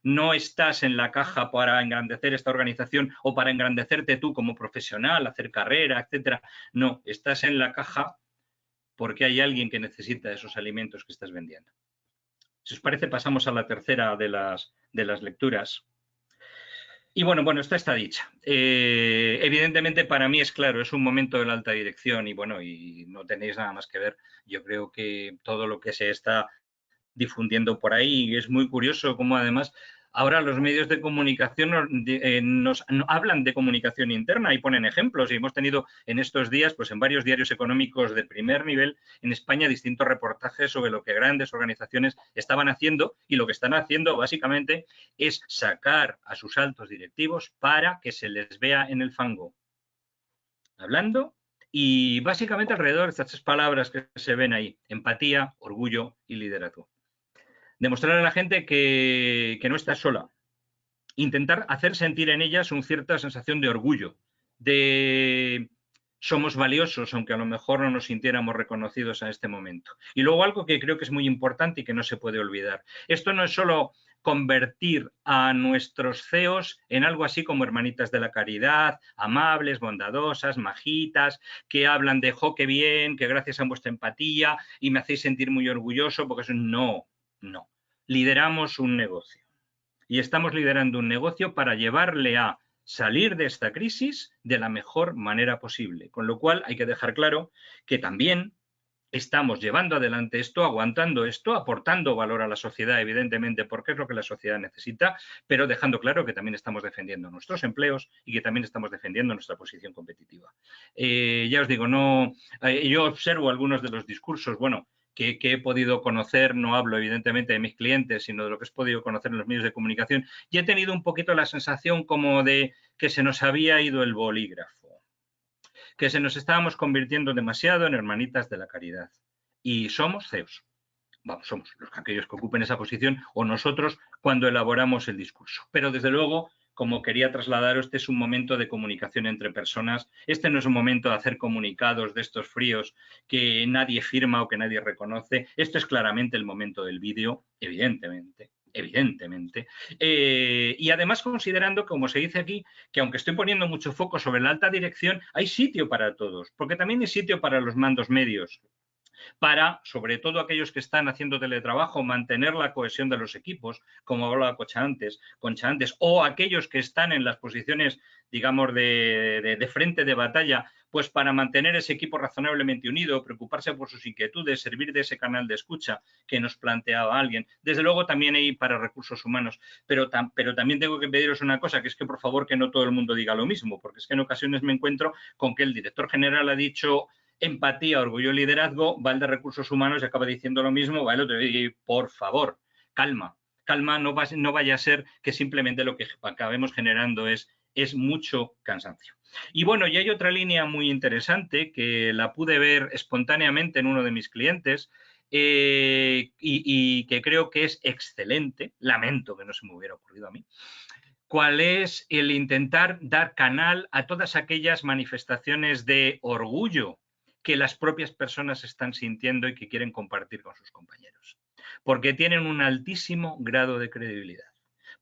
No estás en la caja para engrandecer esta organización o para engrandecerte tú como profesional, hacer carrera, etcétera. No, estás en la caja porque hay alguien que necesita esos alimentos que estás vendiendo. Si os parece, pasamos a la tercera de las lecturas. Y bueno, esta está dicha. Evidentemente para mí es claro, es un momento de la alta dirección y bueno, y no tenéis nada más que ver. Yo creo que todo lo que se está difundiendo por ahí es muy curioso cómo además ahora los medios de comunicación nos hablan de comunicación interna y ponen ejemplos. Y hemos tenido en estos días, pues en varios diarios económicos de primer nivel en España, distintos reportajes sobre lo que grandes organizaciones estaban haciendo y lo que están haciendo básicamente es sacar a sus altos directivos para que se les vea en el fango. Hablando y básicamente alrededor de estas tres palabras que se ven ahí: empatía, orgullo y liderazgo. Demostrar a la gente que no está sola. Intentar hacer sentir en ellas una cierta sensación de orgullo, de somos valiosos, aunque a lo mejor no nos sintiéramos reconocidos en este momento. Y luego algo que creo que es muy importante y que no se puede olvidar. Esto no es solo convertir a nuestros CEOs en algo así como hermanitas de la caridad, amables, bondadosas, majitas, que hablan de jo, qué bien, que gracias a vuestra empatía y me hacéis sentir muy orgulloso, porque eso no. Lideramos un negocio y estamos liderando un negocio para llevarle a salir de esta crisis de la mejor manera posible. Con lo cual hay que dejar claro que también estamos llevando adelante esto, aguantando esto, aportando valor a la sociedad, evidentemente, porque es lo que la sociedad necesita, pero dejando claro que también estamos defendiendo nuestros empleos y que también estamos defendiendo nuestra posición competitiva. Ya os digo, yo observo algunos de los discursos, que he podido conocer, no hablo evidentemente de mis clientes, sino de lo que he podido conocer en los medios de comunicación, y he tenido un poquito la sensación como de que se nos había ido el bolígrafo, que se nos estábamos convirtiendo demasiado en hermanitas de la caridad. Y somos CEOs. Somos aquellos que ocupen esa posición o nosotros cuando elaboramos el discurso. Pero desde luego, como quería trasladaros, este es un momento de comunicación entre personas. Este no es un momento de hacer comunicados de estos fríos que nadie firma o que nadie reconoce. Esto es claramente el momento del vídeo, evidentemente. Y además considerando, como se dice aquí, que aunque estoy poniendo mucho foco sobre la alta dirección, hay sitio para todos, porque también hay sitio para los mandos medios, para, sobre todo aquellos que están haciendo teletrabajo, mantener la cohesión de los equipos, como hablaba Concha antes, o aquellos que están en las posiciones, digamos, de frente de batalla, pues para mantener ese equipo razonablemente unido, preocuparse por sus inquietudes, servir de ese canal de escucha que nos planteaba alguien. Desde luego también hay para recursos humanos, pero también tengo que pediros una cosa, que es que por favor que no todo el mundo diga lo mismo, porque es que en ocasiones me encuentro con que el director general ha dicho empatía, orgullo y liderazgo, va el de recursos humanos y acaba diciendo lo mismo, va el otro y por favor, calma, no vaya a ser que simplemente lo que acabemos generando es mucho cansancio. Y bueno, y hay otra línea muy interesante que la pude ver espontáneamente en uno de mis clientes y que creo que es excelente, lamento que no se me hubiera ocurrido a mí. ¿Cuál es el intentar dar canal a todas aquellas manifestaciones de orgullo que las propias personas están sintiendo y que quieren compartir con sus compañeros? Porque tienen un altísimo grado de credibilidad,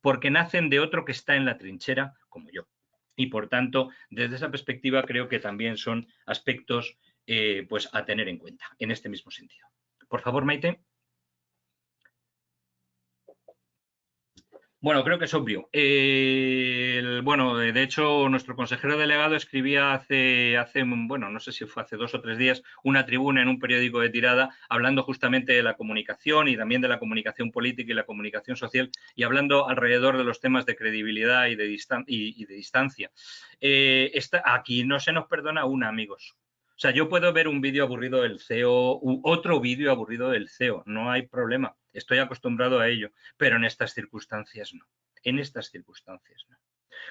porque nacen de otro que está en la trinchera como yo. Y por tanto, desde esa perspectiva creo que también son aspectos pues a tener en cuenta en este mismo sentido. Por favor, Maite. Bueno, creo que es obvio. De hecho, nuestro consejero delegado escribía hace, no sé si fue hace 2 o 3 días, una tribuna en un periódico de tirada hablando justamente de la comunicación y también de la comunicación política y la comunicación social y hablando alrededor de los temas de credibilidad y de distancia. Aquí no se nos perdona una, amigos. O sea, yo puedo ver un vídeo aburrido del CEO, otro vídeo aburrido del CEO, no hay problema, estoy acostumbrado a ello, pero en estas circunstancias no,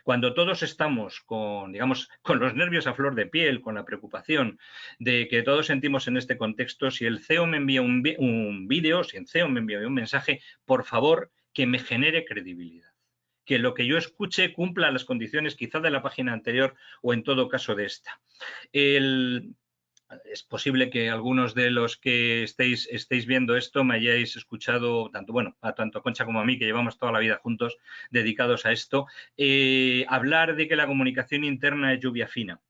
Cuando todos estamos con los nervios a flor de piel, con la preocupación de que todos sentimos en este contexto, si el CEO me envía un vídeo, si el CEO me envía un mensaje, por favor, que me genere credibilidad. Que lo que yo escuche cumpla las condiciones quizá de la página anterior o en todo caso de esta. es posible que algunos de los que estéis viendo esto me hayáis escuchado, tanto a Concha como a mí, que llevamos toda la vida juntos dedicados a esto, hablar de que la comunicación interna es lluvia fina.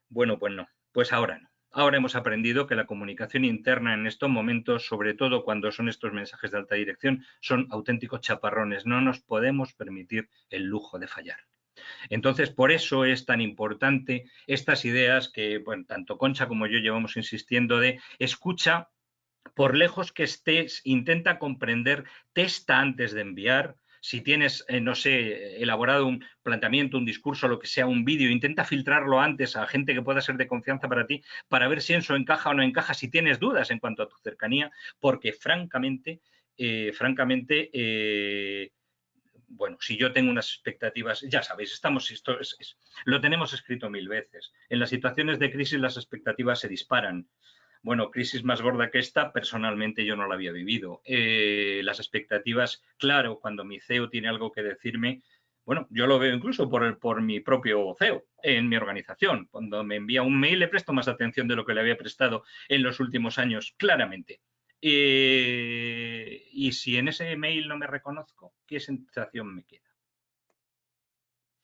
Bueno, pues no, pues ahora no. Ahora hemos aprendido que la comunicación interna en estos momentos, sobre todo cuando son estos mensajes de alta dirección, son auténticos chaparrones. No nos podemos permitir el lujo de fallar. Entonces, por eso es tan importante estas ideas que, bueno, tanto Concha como yo llevamos insistiendo de escucha, por lejos que estés, intenta comprender, testa antes de enviar. Si tienes, no sé, elaborado un planteamiento, un discurso, lo que sea, un vídeo, intenta filtrarlo antes a gente que pueda ser de confianza para ti, para ver si eso encaja o no encaja, si tienes dudas en cuanto a tu cercanía, porque francamente, bueno, si yo tengo unas expectativas, ya sabéis, lo tenemos escrito 1000 veces. En las situaciones de crisis las expectativas se disparan. Bueno, crisis más gorda que esta, personalmente yo no la había vivido. Las expectativas, claro, cuando mi CEO tiene algo que decirme, bueno, yo lo veo incluso por mi propio CEO en mi organización. Cuando me envía un mail le presto más atención de lo que le había prestado en los últimos años, claramente. Y si en ese mail no me reconozco, ¿qué sensación me queda?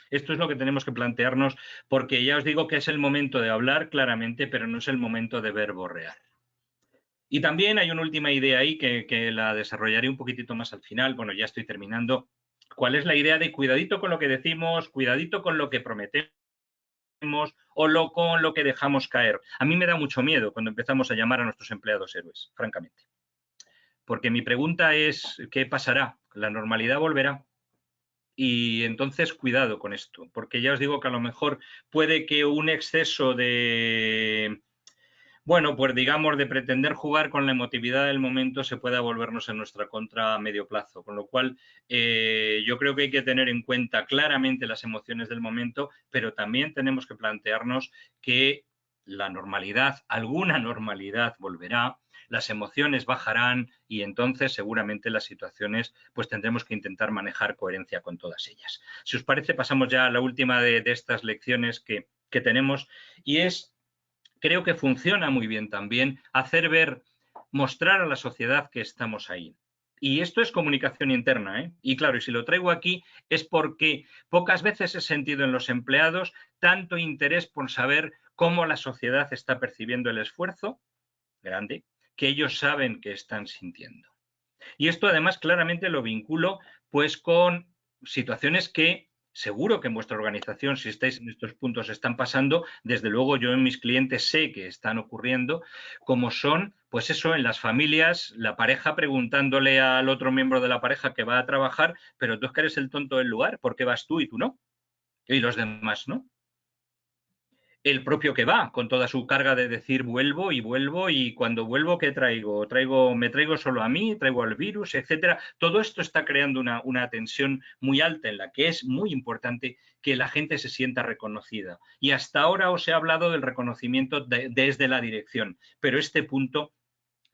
Esto es lo que tenemos que plantearnos, porque ya os digo que es el momento de hablar claramente, pero no es el momento de verborrear. Y también hay una última idea ahí que la desarrollaré un poquitito más al final. Bueno, ya estoy terminando. ¿Cuál es la idea de cuidadito con lo que decimos, cuidadito con lo que prometemos o con lo que dejamos caer? A mí me da mucho miedo cuando empezamos a llamar a nuestros empleados héroes, francamente. Porque mi pregunta es, ¿qué pasará? ¿La normalidad volverá? Y entonces cuidado con esto, porque ya os digo que a lo mejor puede que un exceso de, bueno, pues digamos de pretender jugar con la emotividad del momento se pueda volvernos en nuestra contra a medio plazo, con lo cual yo creo que hay que tener en cuenta claramente las emociones del momento, pero también tenemos que plantearnos que la normalidad, alguna normalidad volverá, las emociones bajarán y entonces seguramente las situaciones pues tendremos que intentar manejar coherencia con todas ellas. Si os parece, pasamos ya a la última de estas lecciones que tenemos y es, creo que funciona muy bien también, hacer ver, mostrar a la sociedad que estamos ahí. Y esto es comunicación interna, ¿eh? Y claro, y si lo traigo aquí es porque pocas veces he sentido en los empleados tanto interés por saber cómo la sociedad está percibiendo el esfuerzo grande que ellos saben que están sintiendo. Y esto además claramente lo vinculo pues con situaciones que seguro que en vuestra organización, si estáis en estos puntos, están pasando. Desde luego yo en mis clientes sé que están ocurriendo, como son, pues eso, en las familias, la pareja preguntándole al otro miembro de la pareja que va a trabajar, pero tú es que eres el tonto del lugar, ¿por qué vas tú y tú no? Y los demás no. El propio que va, con toda su carga de decir vuelvo y cuando vuelvo, ¿qué traigo? ¿Me traigo solo a mí? ¿Traigo al virus? Etcétera. Todo esto está creando una tensión muy alta en la que es muy importante que la gente se sienta reconocida. Y hasta ahora os he hablado del reconocimiento desde la dirección, pero este punto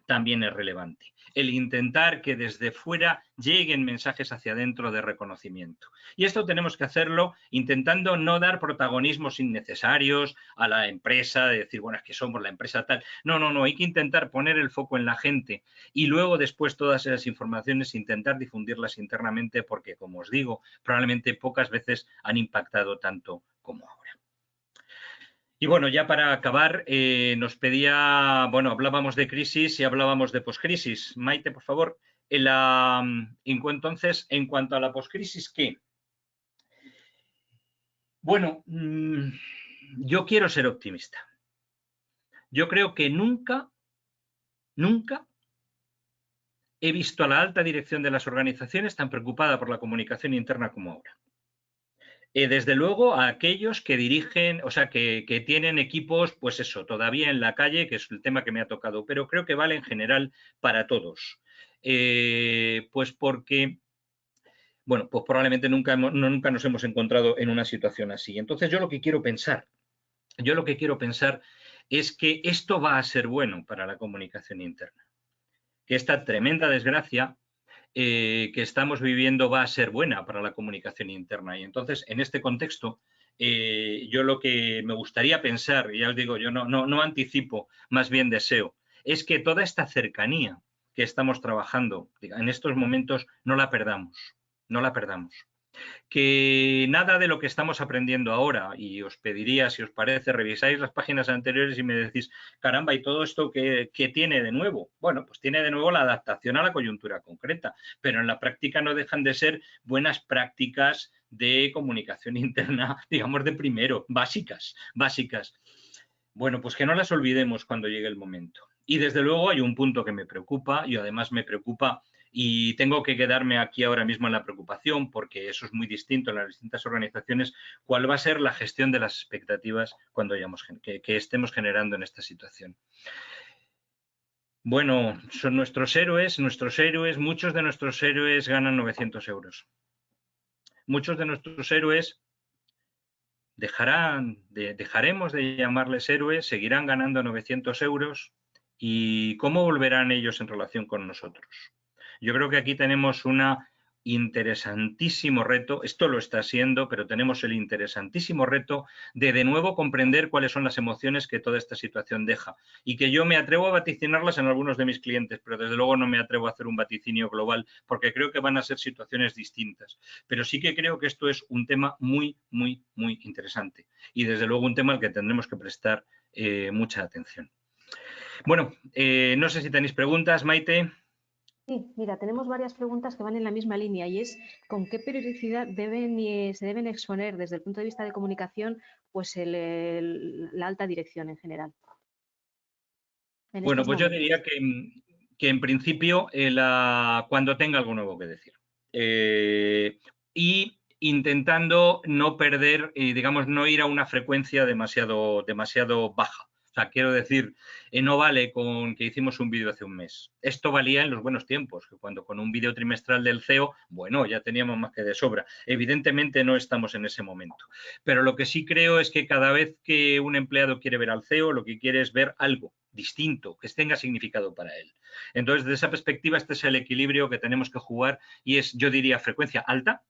también es relevante. El intentar que desde fuera lleguen mensajes hacia adentro de reconocimiento. Y esto tenemos que hacerlo intentando no dar protagonismos innecesarios a la empresa, de decir, bueno, es que somos la empresa tal. No, no, no, hay que intentar poner el foco en la gente y luego después todas esas informaciones intentar difundirlas internamente porque, como os digo, probablemente pocas veces han impactado tanto como ahora. Y bueno, ya para acabar, nos pedía, bueno, hablábamos de crisis y hablábamos de poscrisis. Maite, por favor, entonces, en cuanto a la poscrisis, ¿qué? Bueno, yo quiero ser optimista. Yo creo que nunca he visto a la alta dirección de las organizaciones tan preocupada por la comunicación interna como ahora. Desde luego a aquellos que dirigen, o sea, que tienen equipos, pues eso, todavía en la calle, que es el tema que me ha tocado, pero creo que vale en general para todos. Pues porque, bueno, pues probablemente nunca nos hemos encontrado en una situación así. Entonces yo lo que quiero pensar es que esto va a ser bueno para la comunicación interna. Que esta tremenda desgracia que estamos viviendo va a ser buena para la comunicación interna. Y entonces, en este contexto, yo lo que me gustaría pensar, y ya os digo, yo no anticipo, más bien deseo, es que toda esta cercanía que estamos trabajando en estos momentos no la perdamos, no la perdamos. Que nada de lo que estamos aprendiendo ahora, y os pediría, si os parece, revisáis las páginas anteriores y me decís, caramba, ¿y todo esto qué tiene de nuevo? Bueno, pues tiene de nuevo la adaptación a la coyuntura concreta, pero en la práctica no dejan de ser buenas prácticas de comunicación interna, digamos, de primero, básicas. Bueno, pues que no las olvidemos cuando llegue el momento. Y desde luego hay un punto que me preocupa, y además me preocupa, y tengo que quedarme aquí ahora mismo en la preocupación, porque eso es muy distinto en las distintas organizaciones, cuál va a ser la gestión de las expectativas cuando que estemos generando en esta situación. Bueno, son nuestros héroes, muchos de nuestros héroes ganan 900 euros. Muchos de nuestros héroes dejaremos de llamarles héroes, seguirán ganando 900 euros. ¿Y cómo volverán ellos en relación con nosotros? Yo creo que aquí tenemos un interesantísimo reto, esto lo está siendo, pero tenemos el interesantísimo reto de nuevo comprender cuáles son las emociones que toda esta situación deja, y que yo me atrevo a vaticinarlas en algunos de mis clientes, pero desde luego no me atrevo a hacer un vaticinio global, porque creo que van a ser situaciones distintas. Pero sí que creo que esto es un tema muy, muy, muy interesante, y desde luego un tema al que tendremos que prestar mucha atención. Bueno, no sé si tenéis preguntas, Maite. Sí, mira, tenemos varias preguntas que van en la misma línea y es ¿con qué periodicidad se deben exponer desde el punto de vista de comunicación pues la alta dirección en general? Bueno, pues yo diría que en principio cuando tenga algo nuevo que decir. Y intentando no perder, digamos, no ir a una frecuencia demasiado baja. O sea, quiero decir, no vale con que hicimos un vídeo hace un mes. Esto valía en los buenos tiempos, que cuando con un vídeo trimestral del CEO, bueno, ya teníamos más que de sobra. Evidentemente no estamos en ese momento. Pero lo que sí creo es que cada vez que un empleado quiere ver al CEO, lo que quiere es ver algo distinto, que tenga significado para él. Entonces, desde esa perspectiva, este es el equilibrio que tenemos que jugar y es, yo diría, frecuencia alta,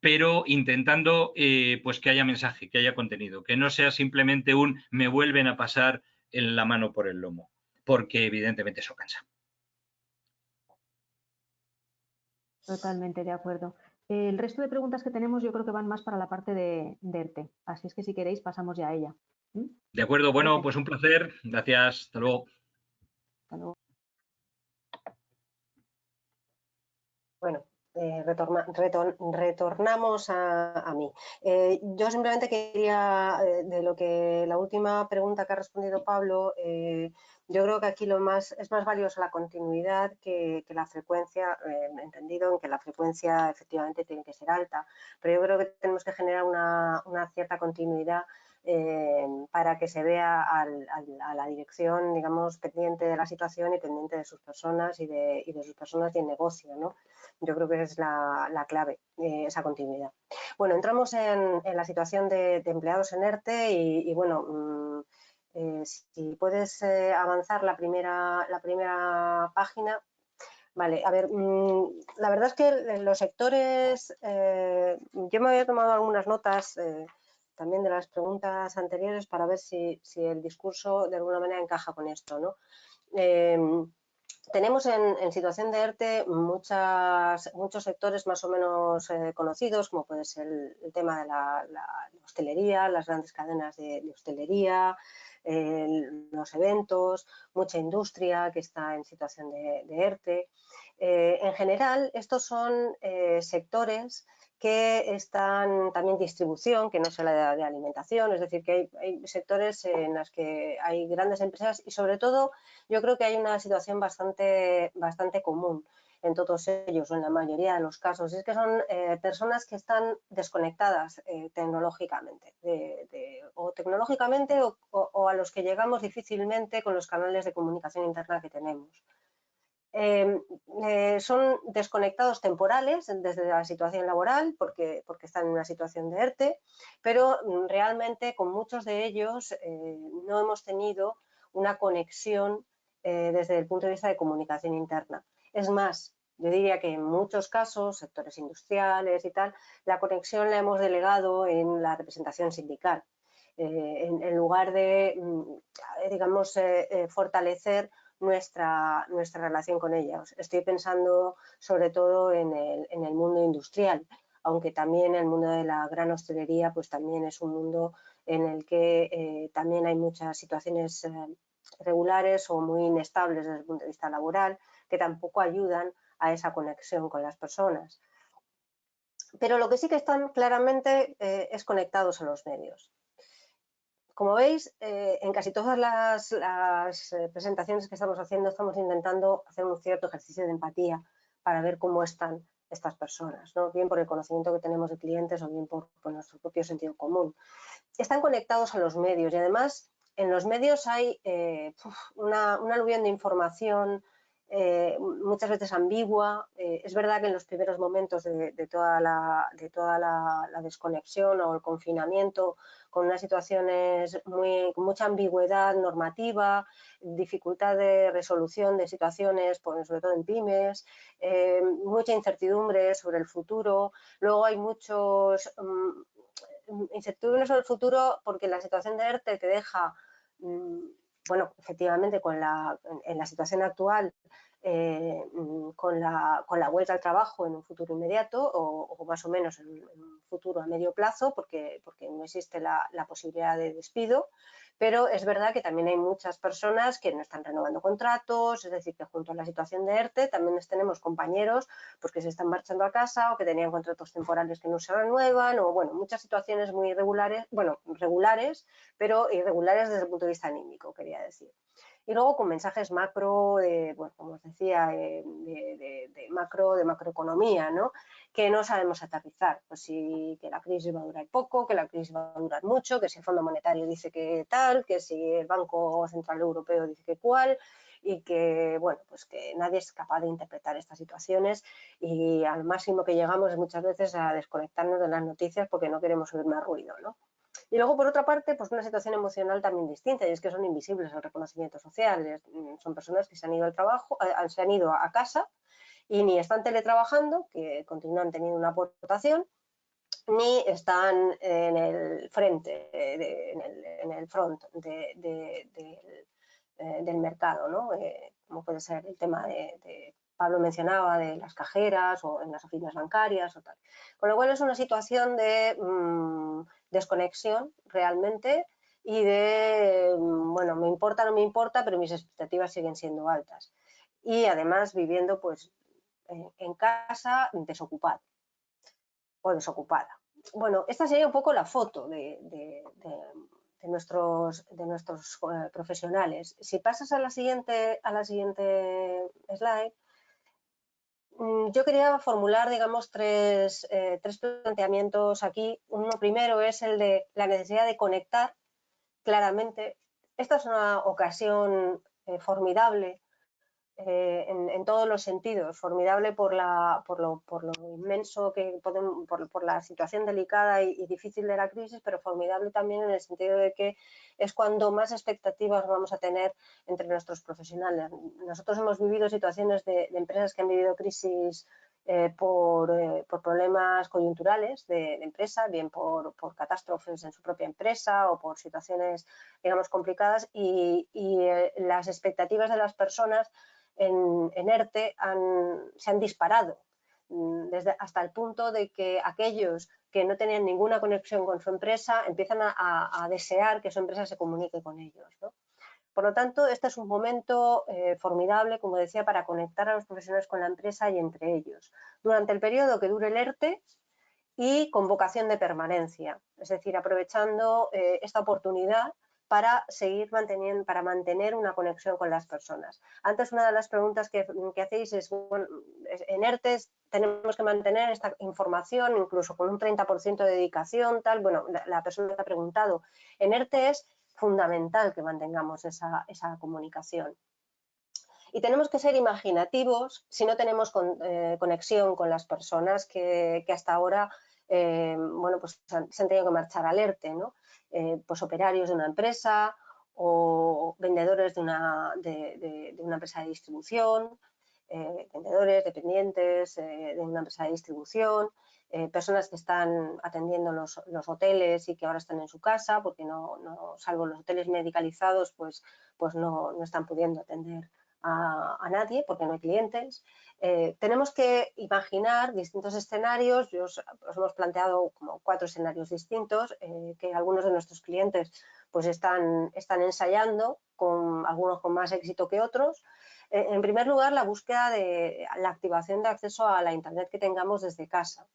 pero intentando pues que haya mensaje, que haya contenido, que no sea simplemente un me vuelven a pasar en la mano por el lomo, porque evidentemente eso cansa. Totalmente de acuerdo. El resto de preguntas que tenemos yo creo que van más para la parte de ERTE, así es que si queréis pasamos ya a ella. De acuerdo, bueno, pues un placer, gracias, hasta luego. Hasta luego. Bueno, retornamos a mí. Yo simplemente quería, de la última pregunta que ha respondido Pablo, yo creo que aquí es más valiosa la continuidad que la frecuencia, entendido en que la frecuencia efectivamente tiene que ser alta, pero yo creo que tenemos que generar una cierta continuidad para que se vea a la dirección, digamos, pendiente de la situación y pendiente de sus personas y de sus personas y el negocio, ¿no? Yo creo que es la clave, esa continuidad. Bueno, entramos en la situación de empleados en ERTE y bueno, si puedes avanzar la primera página. Vale, a ver, la verdad es que en los sectores, yo me había tomado algunas notas también de las preguntas anteriores para ver si el discurso de alguna manera encaja con esto, ¿no? Tenemos en situación de ERTE muchos sectores más o menos conocidos, como puede ser el tema de la hostelería, las grandes cadenas de hostelería, los eventos, mucha industria que está en situación de ERTE. En general, estos son sectores que están también distribución, que no es la de alimentación, es decir, que hay sectores en los que hay grandes empresas y sobre todo yo creo que hay una situación bastante común en todos ellos o en la mayoría de los casos, es que son personas que están desconectadas tecnológicamente o a los que llegamos difícilmente con los canales de comunicación interna que tenemos. Son desconectados temporales desde la situación laboral porque están en una situación de ERTE, pero realmente con muchos de ellos no hemos tenido una conexión desde el punto de vista de comunicación interna. Es más, Yo diría que en muchos casos, sectores industriales y tal, la conexión la hemos delegado en la representación sindical. En lugar de, digamos, fortalecer nuestra relación con ellas. Estoy pensando sobre todo en el mundo industrial, aunque también el mundo de la gran hostelería pues también es un mundo en el que también hay muchas situaciones regulares o muy inestables desde el punto de vista laboral que tampoco ayudan a esa conexión con las personas. Pero lo que sí que están claramente es conectados a los medios. Como veis, en casi todas las presentaciones que estamos haciendo estamos intentando hacer un cierto ejercicio de empatía para ver cómo están estas personas, ¿no? Bien por el conocimiento que tenemos de clientes o bien por nuestro propio sentido común. Están conectados a los medios y además en los medios hay una aluvión de información muchas veces ambigua. Es verdad que en los primeros momentos de toda la desconexión o el confinamiento, con unas situaciones con mucha ambigüedad normativa, dificultad de resolución de situaciones, sobre todo en pymes, mucha incertidumbre sobre el futuro. Luego hay muchos incertidumbre sobre el futuro porque la situación de ERTE te deja, bueno, efectivamente en la situación actual, con la vuelta al trabajo en un futuro inmediato o más o menos en un futuro a medio plazo porque no existe la posibilidad de despido, pero es verdad que también hay muchas personas que no están renovando contratos, es decir, que junto a la situación de ERTE también tenemos compañeros pues, que se están marchando a casa o que tenían contratos temporales que no se renuevan o bueno, muchas situaciones muy irregulares, bueno, regulares, pero irregulares desde el punto de vista anímico, quería decir. Y luego con mensajes macro, bueno, como os decía, de macroeconomía, ¿no? Que no sabemos aterrizar. Pues sí, que la crisis va a durar poco, que la crisis va a durar mucho, que si el Fondo Monetario dice que tal, que si el Banco Central Europeo dice que cuál, y que, bueno, pues que nadie es capaz de interpretar estas situaciones y al máximo que llegamos es muchas veces a desconectarnos de las noticias porque no queremos oír más ruido, ¿no? Y luego, por otra parte, pues una situación emocional también distinta, y es que son invisibles al reconocimiento social. Son personas que se han ido al trabajo, se han ido a casa y ni están teletrabajando, que continúan teniendo una aportación, ni están en el frente, en el front del mercado, ¿no? Como puede ser el tema de Pablo mencionaba, de las cajeras o en las oficinas bancarias o tal. Con lo cual es una situación de desconexión realmente y de, bueno, me importa, no me importa, pero mis expectativas siguen siendo altas. Y además viviendo pues en casa desocupada o desocupada. Bueno, esta sería un poco la foto de nuestros profesionales. Si pasas a la siguiente slide, yo quería formular, digamos, tres planteamientos aquí. Uno primero es el de la necesidad de conectar claramente. Esta es una ocasión formidable en todos los sentidos, formidable por lo inmenso que podemos, por la situación delicada y difícil de la crisis, pero formidable también en el sentido de que es cuando más expectativas vamos a tener entre nuestros profesionales. Nosotros hemos vivido situaciones de empresas que han vivido crisis por problemas coyunturales de empresa, bien por catástrofes en su propia empresa o por situaciones, digamos, complicadas y las expectativas de las personas en ERTE se han disparado hasta el punto de que aquellos que no tenían ninguna conexión con su empresa empiezan a desear que su empresa se comunique con ellos, ¿no? Por lo tanto, este es un momento formidable, como decía, para conectar a los profesionales con la empresa y entre ellos. Durante el periodo que dure el ERTE y con vocación de permanencia, es decir, aprovechando esta oportunidad para seguir manteniendo, para mantener una conexión con las personas. Antes una de las preguntas que hacéis es, bueno, en ERTE tenemos que mantener esta información incluso con un 30% de dedicación, tal. Bueno, la persona que ha preguntado, en ERTE es fundamental que mantengamos esa comunicación. Y tenemos que ser imaginativos si no tenemos conexión con las personas que hasta ahora bueno, pues se han tenido que marchar al ERTE, ¿no? Pues operarios de una empresa o vendedores de una empresa de distribución, vendedores, dependientes de una empresa de distribución, personas que están atendiendo los hoteles y que ahora están en su casa porque salvo los hoteles medicalizados, pues no están pudiendo atender a nadie porque no hay clientes. Tenemos que imaginar distintos escenarios. Os hemos planteado como 4 escenarios distintos que algunos de nuestros clientes pues están ensayando, algunos con más éxito que otros. En primer lugar, la búsqueda de la activación de acceso a la Internet que tengamos desde casa.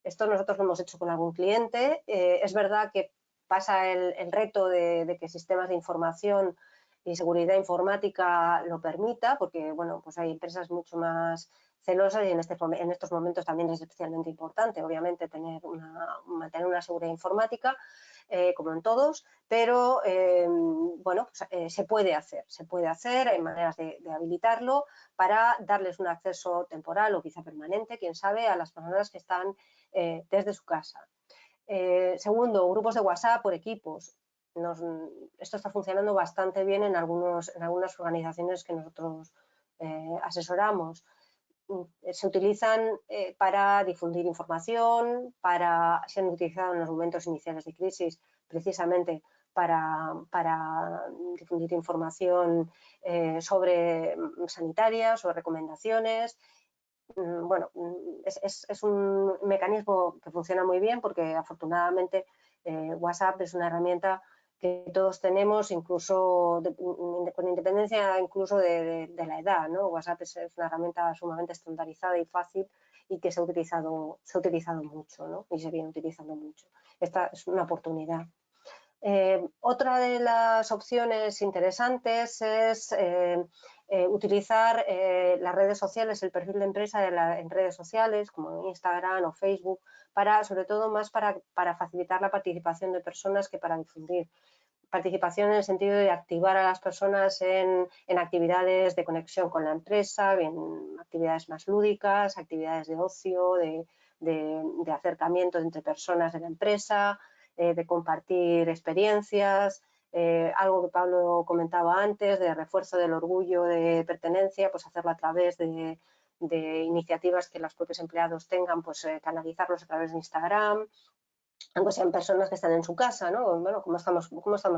Esto nosotros lo hemos hecho con algún cliente. Es verdad que pasa el reto de que sistemas de información y seguridad informática lo permita, porque bueno, pues hay empresas mucho más celosas y en estos momentos también es especialmente importante, obviamente, mantener una seguridad informática, como en todos, pero bueno, pues, se puede hacer, hay maneras de habilitarlo para darles un acceso temporal o quizá permanente, quién sabe, a las personas que están desde su casa. Segundo, grupos de WhatsApp por equipos. Esto está funcionando bastante bien en algunas organizaciones que nosotros asesoramos. Se utilizan para difundir información, se han utilizado en los momentos iniciales de crisis precisamente para difundir información sobre sanitaria, sobre recomendaciones. Bueno, es un mecanismo que funciona muy bien porque afortunadamente WhatsApp es una herramienta que todos tenemos, incluso con independencia incluso de la edad, ¿no? WhatsApp es una herramienta sumamente estandarizada y fácil y que se ha utilizado mucho, ¿no? Y se viene utilizando mucho. Esta es una oportunidad. Otra de las opciones interesantes es utilizar las redes sociales, el perfil de empresa en redes sociales como Instagram o Facebook, sobre todo más para facilitar la participación de personas que para difundir. Participación en el sentido de activar a las personas en actividades de conexión con la empresa, bien actividades más lúdicas, actividades de ocio, de acercamiento entre personas de la empresa, de compartir experiencias, algo que Pablo comentaba antes, de refuerzo del orgullo de pertenencia, pues hacerlo a través de iniciativas que los propios empleados tengan, pues canalizarlos a través de Instagram, aunque sean personas que están en su casa, ¿no? Bueno, ¿cómo estamos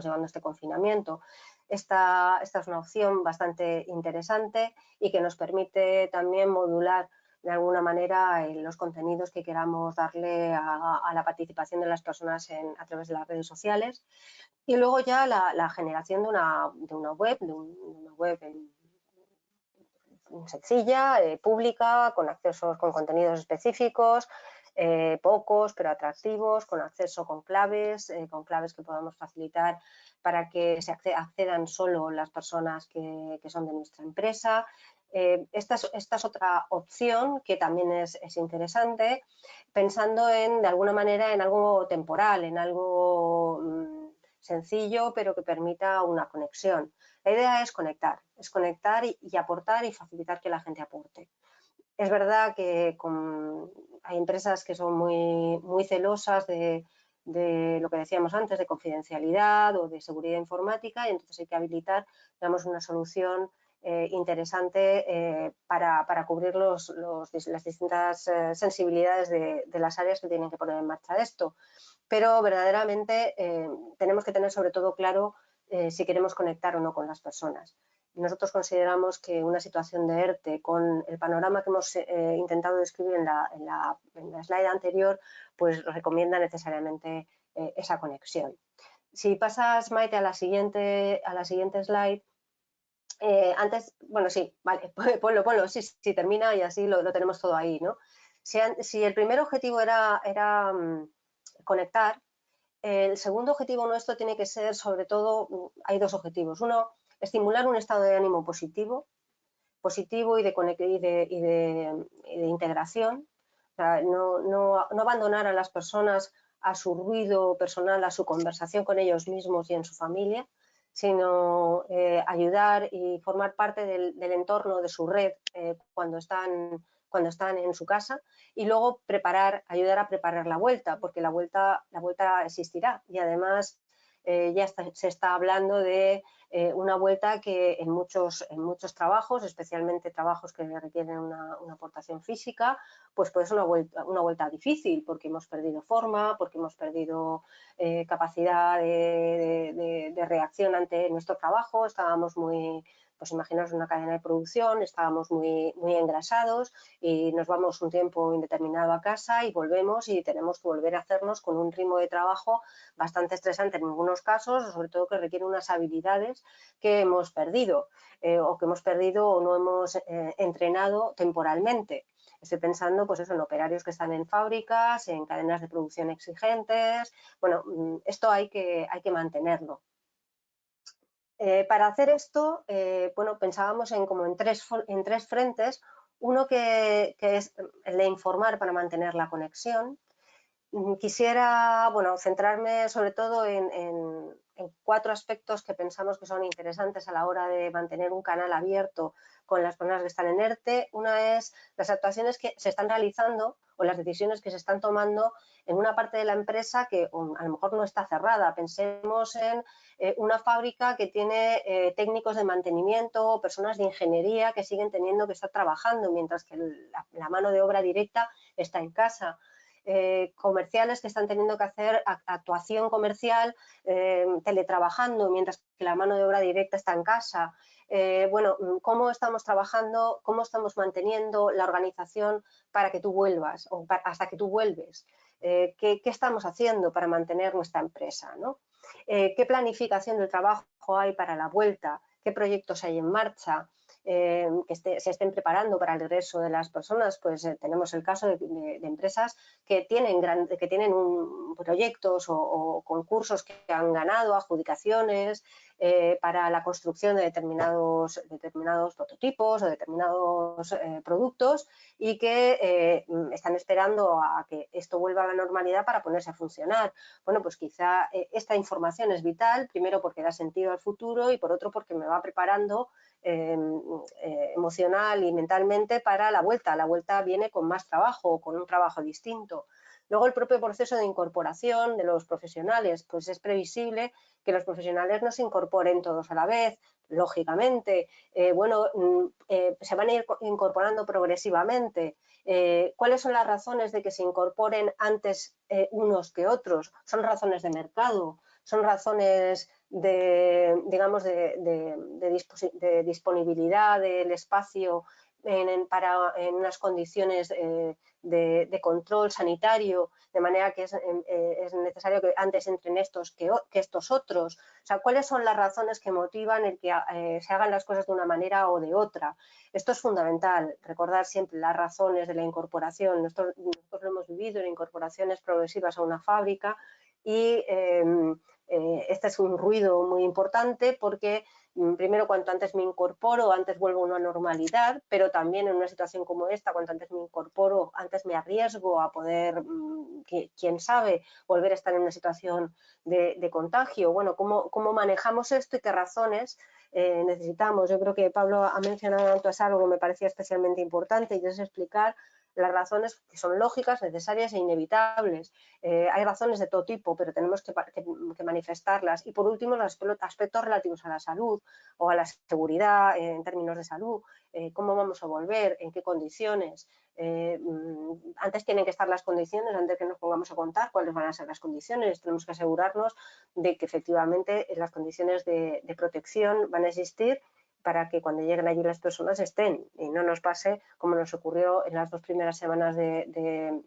llevando este confinamiento? Esta es una opción bastante interesante y que nos permite también modular de alguna manera los contenidos que queramos darle a la participación de las personas a través de las redes sociales. Y luego ya la generación de una web sencilla, pública, con accesos, con contenidos específicos, pocos pero atractivos, con acceso con claves que podamos facilitar para que se accedan solo las personas que son de nuestra empresa. Esta es otra opción que también es interesante, pensando de alguna manera en algo temporal, en algo sencillo, pero que permita una conexión. La idea es conectar y aportar y facilitar que la gente aporte. Es verdad que hay empresas que son muy celosas de lo que decíamos antes, de confidencialidad o de seguridad informática, y entonces hay que habilitar, digamos, una solución interesante para cubrir las distintas sensibilidades de las áreas que tienen que poner en marcha esto. Pero verdaderamente tenemos que tener sobre todo claro si queremos conectar o no con las personas. Nosotros consideramos que una situación de ERTE, con el panorama que hemos intentado describir en la slide anterior, pues recomienda necesariamente esa conexión. Si pasas, Maite, a la siguiente slide, antes, bueno, sí, vale, ponlo, sí, termina y así lo tenemos todo ahí, ¿no? Si el primer objetivo era conectar, el segundo objetivo nuestro tiene que ser, sobre todo, hay 2 objetivos. Uno, estimular un estado de ánimo positivo y de integración. O sea, no abandonar a las personas a su ruido personal, a su conversación con ellos mismos y en su familia, sino ayudar y formar parte del entorno de su red cuando están en su casa, y luego ayudar a preparar la vuelta, porque la vuelta existirá, y además ya se está hablando de una vuelta que en muchos trabajos, especialmente trabajos que requieren una aportación física, pues puede ser una vuelta difícil, porque hemos perdido forma, porque hemos perdido capacidad de reacción ante nuestro trabajo, estábamos muy... Pues imaginaos una cadena de producción, estábamos muy engrasados y nos vamos un tiempo indeterminado a casa y volvemos y tenemos que volver a hacernos con un ritmo de trabajo bastante estresante en algunos casos, sobre todo que requiere unas habilidades que hemos perdido o no hemos entrenado temporalmente. Estoy pensando pues eso, en operarios que están en fábricas, en cadenas de producción exigentes. Bueno, esto hay que mantenerlo. Para hacer esto, bueno, pensábamos como en tres frentes. Uno que es el de informar para mantener la conexión. Quisiera, bueno, centrarme sobre todo en 4 aspectos que pensamos que son interesantes a la hora de mantener un canal abierto con las personas que están en ERTE. Una es las actuaciones que se están realizando o las decisiones que se están tomando en una parte de la empresa que a lo mejor no está cerrada. Pensemos en una fábrica que tiene técnicos de mantenimiento o personas de ingeniería que siguen teniendo que estar trabajando mientras que la mano de obra directa está en casa. Comerciales que están teniendo que hacer actuación comercial teletrabajando mientras que la mano de obra directa está en casa. Bueno, cómo estamos trabajando, cómo estamos manteniendo la organización para que tú vuelvas o hasta que tú vuelves. ¿Qué estamos haciendo para mantener nuestra empresa, ¿no? ¿Qué planificación del trabajo hay para la vuelta? ¿Qué proyectos hay en marcha? Que se estén preparando para el regreso de las personas, pues tenemos el caso de empresas que tienen proyectos o concursos que han ganado, adjudicaciones para la construcción de determinados prototipos o determinados productos y que están esperando a que esto vuelva a la normalidad para ponerse a funcionar. Bueno, pues quizá esta información es vital, primero porque da sentido al futuro y por otro porque me va preparando emocional y mentalmente para la vuelta. La vuelta viene con más trabajo, con un trabajo distinto. Luego el propio proceso de incorporación de los profesionales, pues es previsible que los profesionales no se incorporen todos a la vez, lógicamente. Se van a ir incorporando progresivamente. ¿Cuáles son las razones de que se incorporen antes unos que otros? Son razones de mercado, son razones de disponibilidad del espacio en unas condiciones de control sanitario, de manera que es necesario que antes entren estos que estos otros. O sea, ¿cuáles son las razones que motivan el que se hagan las cosas de una manera o de otra? Esto es fundamental, recordar siempre las razones de la incorporación. Nosotros lo hemos vivido en incorporaciones progresivas a una fábrica y este es un ruido muy importante porque primero cuanto antes me incorporo, antes vuelvo a una normalidad, pero también en una situación como esta, cuanto antes me incorporo, antes me arriesgo a poder, quién sabe, volver a estar en una situación de contagio. Bueno, ¿cómo manejamos esto y qué razones necesitamos? Yo creo que Pablo ha mencionado antes algo que me parecía especialmente importante y es explicar las razones que son lógicas, necesarias e inevitables. Hay razones de todo tipo, pero tenemos que manifestarlas. Y por último, los aspectos relativos a la salud o a la seguridad en términos de salud. ¿Cómo vamos a volver? ¿En qué condiciones? Antes tienen que estar las condiciones, antes que nos pongamos a contar cuáles van a ser las condiciones. Tenemos que asegurarnos de que efectivamente las condiciones de protección van a existir para que cuando lleguen allí las personas estén y no nos pase como nos ocurrió en las 2 primeras semanas de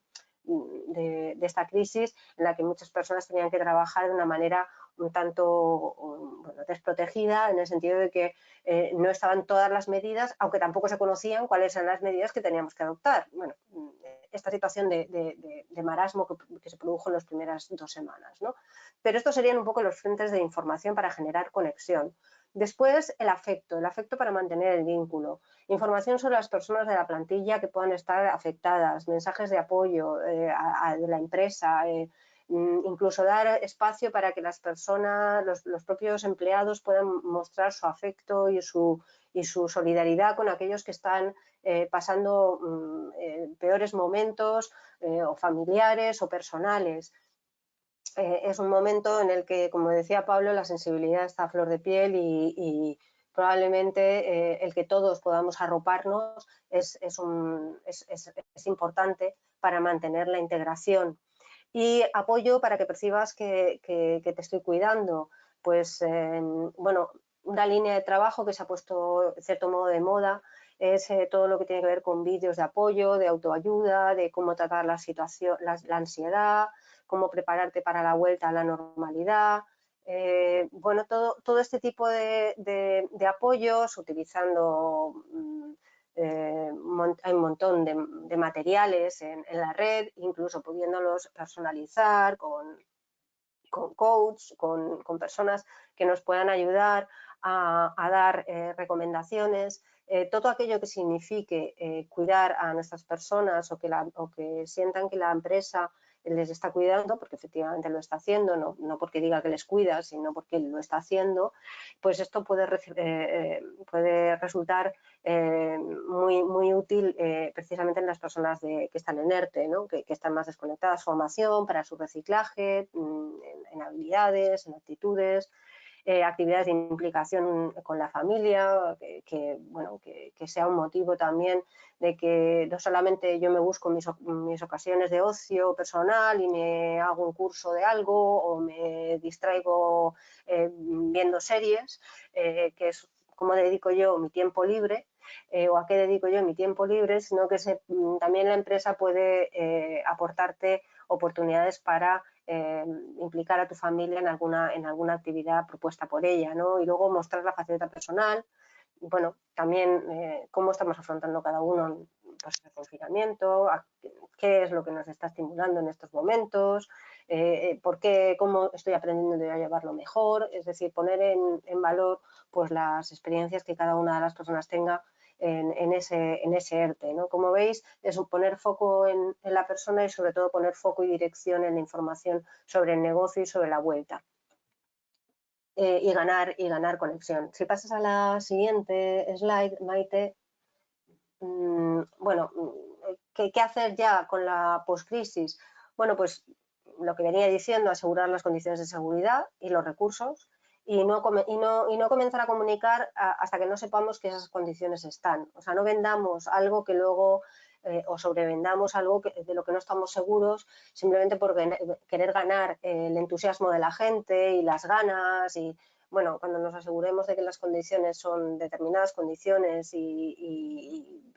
esta crisis, en la que muchas personas tenían que trabajar de una manera un tanto desprotegida, en el sentido de que no estaban todas las medidas, aunque tampoco se conocían cuáles eran las medidas que teníamos que adoptar. Bueno, esta situación de marasmo que se produjo en las primeras 2 semanas, ¿no? Pero estos serían un poco los frentes de información para generar conexión. Después, el afecto para mantener el vínculo. Información sobre las personas de la plantilla que puedan estar afectadas, mensajes de apoyo de la empresa, incluso dar espacio para que las personas, los propios empleados puedan mostrar su afecto y su solidaridad con aquellos que están pasando peores momentos o familiares o personales. es un momento en el que, como decía Pablo, la sensibilidad está a flor de piel y probablemente el que todos podamos arroparnos es importante para mantener la integración. Y apoyo para que percibas que te estoy cuidando. Pues, bueno, una línea de trabajo que se ha puesto, de cierto modo, de moda es todo lo que tiene que ver con vídeos de apoyo, de autoayuda, de cómo tratar la situación, la ansiedad, cómo prepararte para la vuelta a la normalidad. Bueno, todo este tipo de apoyos, utilizando hay un montón de materiales en la red, incluso pudiéndolos personalizar con coach, con personas que nos puedan ayudar a dar recomendaciones. Todo aquello que signifique cuidar a nuestras personas o que sientan que la empresa les está cuidando, porque efectivamente lo está haciendo, no porque diga que les cuida, sino porque lo está haciendo, pues esto puede resultar muy útil precisamente en las personas que están en ERTE, ¿no? que están más desconectadas, formación para su reciclaje, en habilidades, en actitudes, actividades de implicación con la familia, que sea un motivo también de que no solamente yo me busco mis ocasiones de ocio personal y me hago un curso de algo o me distraigo viendo series, que es cómo dedico yo mi tiempo libre, o a qué dedico yo mi tiempo libre, sino que también la empresa puede aportarte oportunidades para implicar a tu familia en alguna actividad propuesta por ella, ¿no? Y luego mostrar la faceta personal, bueno, también cómo estamos afrontando cada uno pues, el confinamiento, qué es lo que nos está estimulando en estos momentos, cómo estoy aprendiendo a llevarlo mejor, es decir, poner en valor pues, las experiencias que cada una de las personas tenga en ese ERTE, ¿no? Como veis, es poner foco en la persona y sobre todo poner foco y dirección en la información sobre el negocio y sobre la vuelta. Y ganar conexión. Si pasas a la siguiente slide, Maite, bueno, ¿qué hacer ya con la postcrisis? Bueno, pues lo que venía diciendo, asegurar las condiciones de seguridad y los recursos y no comenzar a comunicar hasta que no sepamos que esas condiciones están. O sea, no vendamos algo que luego o sobrevendamos algo de lo que no estamos seguros simplemente por querer ganar el entusiasmo de la gente y las ganas y bueno, cuando nos aseguremos de que las condiciones son determinadas condiciones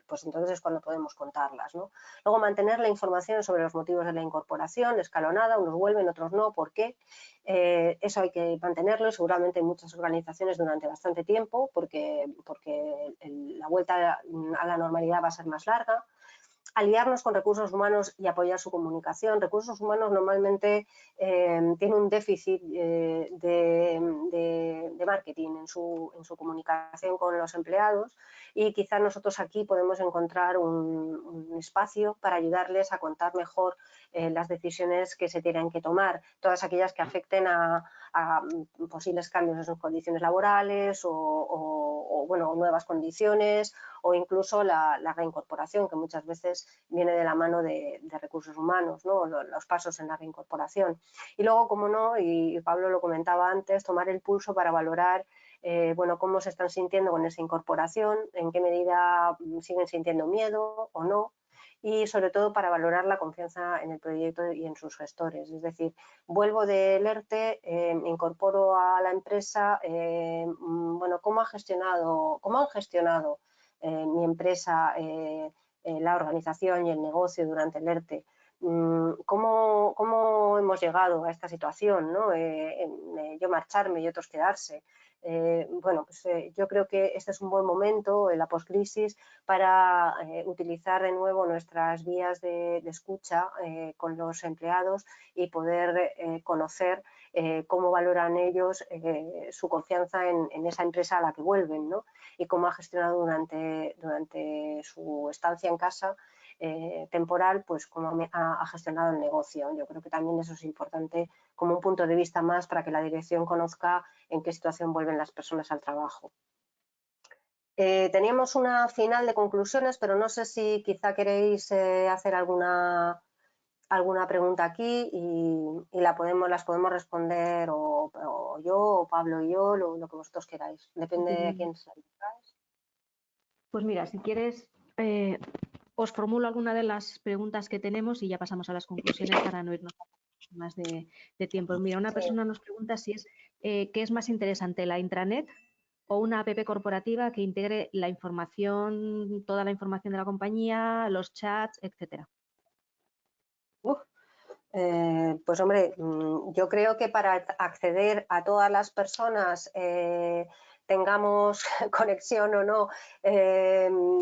pues entonces es cuando podemos contarlas, ¿no? Luego mantener la información sobre los motivos de la incorporación, escalonada, unos vuelven, otros no, ¿por qué? Eso hay que mantenerlo, seguramente en muchas organizaciones durante bastante tiempo porque la vuelta a la normalidad va a ser más larga. Aliarnos con recursos humanos y apoyar su comunicación. Recursos humanos normalmente tiene un déficit de marketing en su comunicación con los empleados y quizá nosotros aquí podemos encontrar un espacio para ayudarles a contar mejor las decisiones que se tienen que tomar, todas aquellas que afecten a posibles cambios en sus condiciones laborales o bueno, nuevas condiciones o incluso la reincorporación, que muchas veces viene de la mano de recursos humanos, ¿no? Los pasos en la reincorporación. Y luego, como no, y Pablo lo comentaba antes, tomar el pulso para valorar bueno, cómo se están sintiendo con esa incorporación, en qué medida siguen sintiendo miedo o no, y sobre todo para valorar la confianza en el proyecto y en sus gestores. Es decir, vuelvo del ERTE, incorporo a la empresa, bueno, ¿cómo han gestionado mi empresa, la organización y el negocio durante el ERTE? ¿Cómo hemos llegado a esta situación, ¿no? Yo marcharme y otros quedarse. Bueno, pues yo creo que este es un buen momento en la postcrisis para utilizar de nuevo nuestras vías de escucha con los empleados y poder conocer cómo valoran ellos su confianza en esa empresa a la que vuelven, ¿no? Y cómo ha gestionado durante su estancia en casa temporal, pues cómo ha gestionado el negocio. Yo creo que también eso es importante como un punto de vista más para que la dirección conozca en qué situación vuelven las personas al trabajo. Teníamos una final de conclusiones, pero no sé si quizá queréis hacer alguna alguna pregunta aquí y las podemos responder o yo, o Pablo y yo, lo que vosotros queráis. Depende de quién sea. Pues mira, si quieres, os formulo alguna de las preguntas que tenemos y ya pasamos a las conclusiones para no irnos más de tiempo. Mira, una persona nos pregunta si es ¿qué es más interesante, la intranet o una app corporativa que integre la información, toda la información de la compañía, los chats, etcétera? Pues hombre, yo creo que para acceder a todas las personas, tengamos conexión o no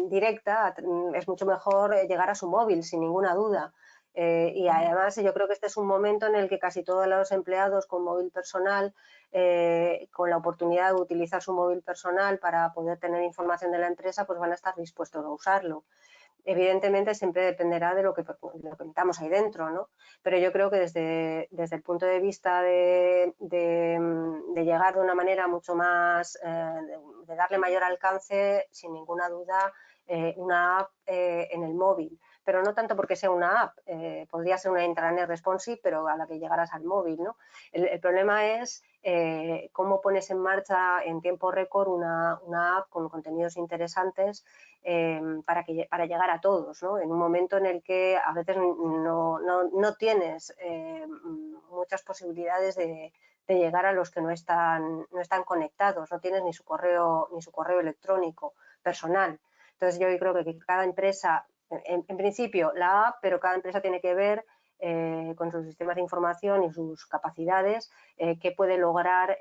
directa, es mucho mejor llegar a su móvil, sin ninguna duda. Y además yo creo que este es un momento en el que casi todos los empleados con móvil personal, con la oportunidad de utilizar su móvil personal para poder tener información de la empresa, pues van a estar dispuestos a usarlo. Evidentemente siempre dependerá de lo que metamos ahí dentro, ¿no? Pero yo creo que desde el punto de vista de llegar de una manera mucho más, de darle mayor alcance, sin ninguna duda, una app en el móvil. Pero no tanto porque sea una app, podría ser una intranet responsive, pero a la que llegaras al móvil, ¿no? El problema es cómo pones en marcha en tiempo récord una app con contenidos interesantes para llegar a todos, ¿no? En un momento en el que a veces no tienes muchas posibilidades de llegar a los que no están conectados, no tienes ni su correo electrónico personal. Entonces yo creo que cada empresa, en principio la app, pero cada empresa tiene que ver con sus sistemas de información y sus capacidades qué puede lograr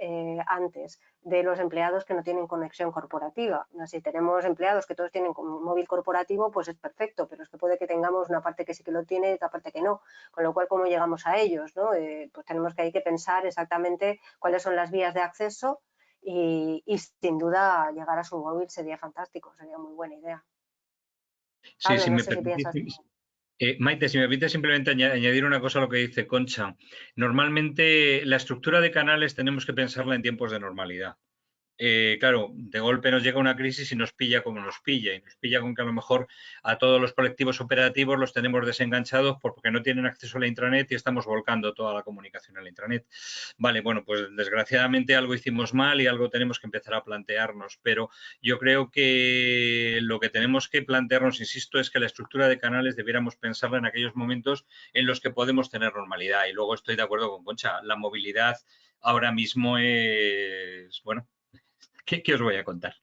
antes de los empleados que no tienen conexión corporativa. Si tenemos empleados que todos tienen un móvil corporativo, pues es perfecto, pero es que puede que tengamos una parte que sí que lo tiene y otra parte que no, con lo cual cómo llegamos a ellos, ¿no? Pues tenemos que hay que pensar exactamente cuáles son las vías de acceso y sin duda llegar a su móvil sería fantástico, sería muy buena idea. Sí, Pablo, si no me sé si permitís, piensas... Maite, si me permite simplemente añadir una cosa a lo que dice Concha. Normalmente la estructura de canales tenemos que pensarla en tiempos de normalidad. Claro, de golpe nos llega una crisis y nos pilla como nos pilla, y nos pilla con que a lo mejor a todos los colectivos operativos los tenemos desenganchados porque no tienen acceso a la intranet y estamos volcando toda la comunicación a la intranet. Vale, bueno, pues desgraciadamente algo hicimos mal y algo tenemos que empezar a plantearnos, pero yo creo que lo que tenemos que plantearnos, insisto, es que la estructura de canales debiéramos pensarla en aquellos momentos en los que podemos tener normalidad. Y luego estoy de acuerdo con Concha, la movilidad ahora mismo es, bueno, ¿Qué os voy a contar?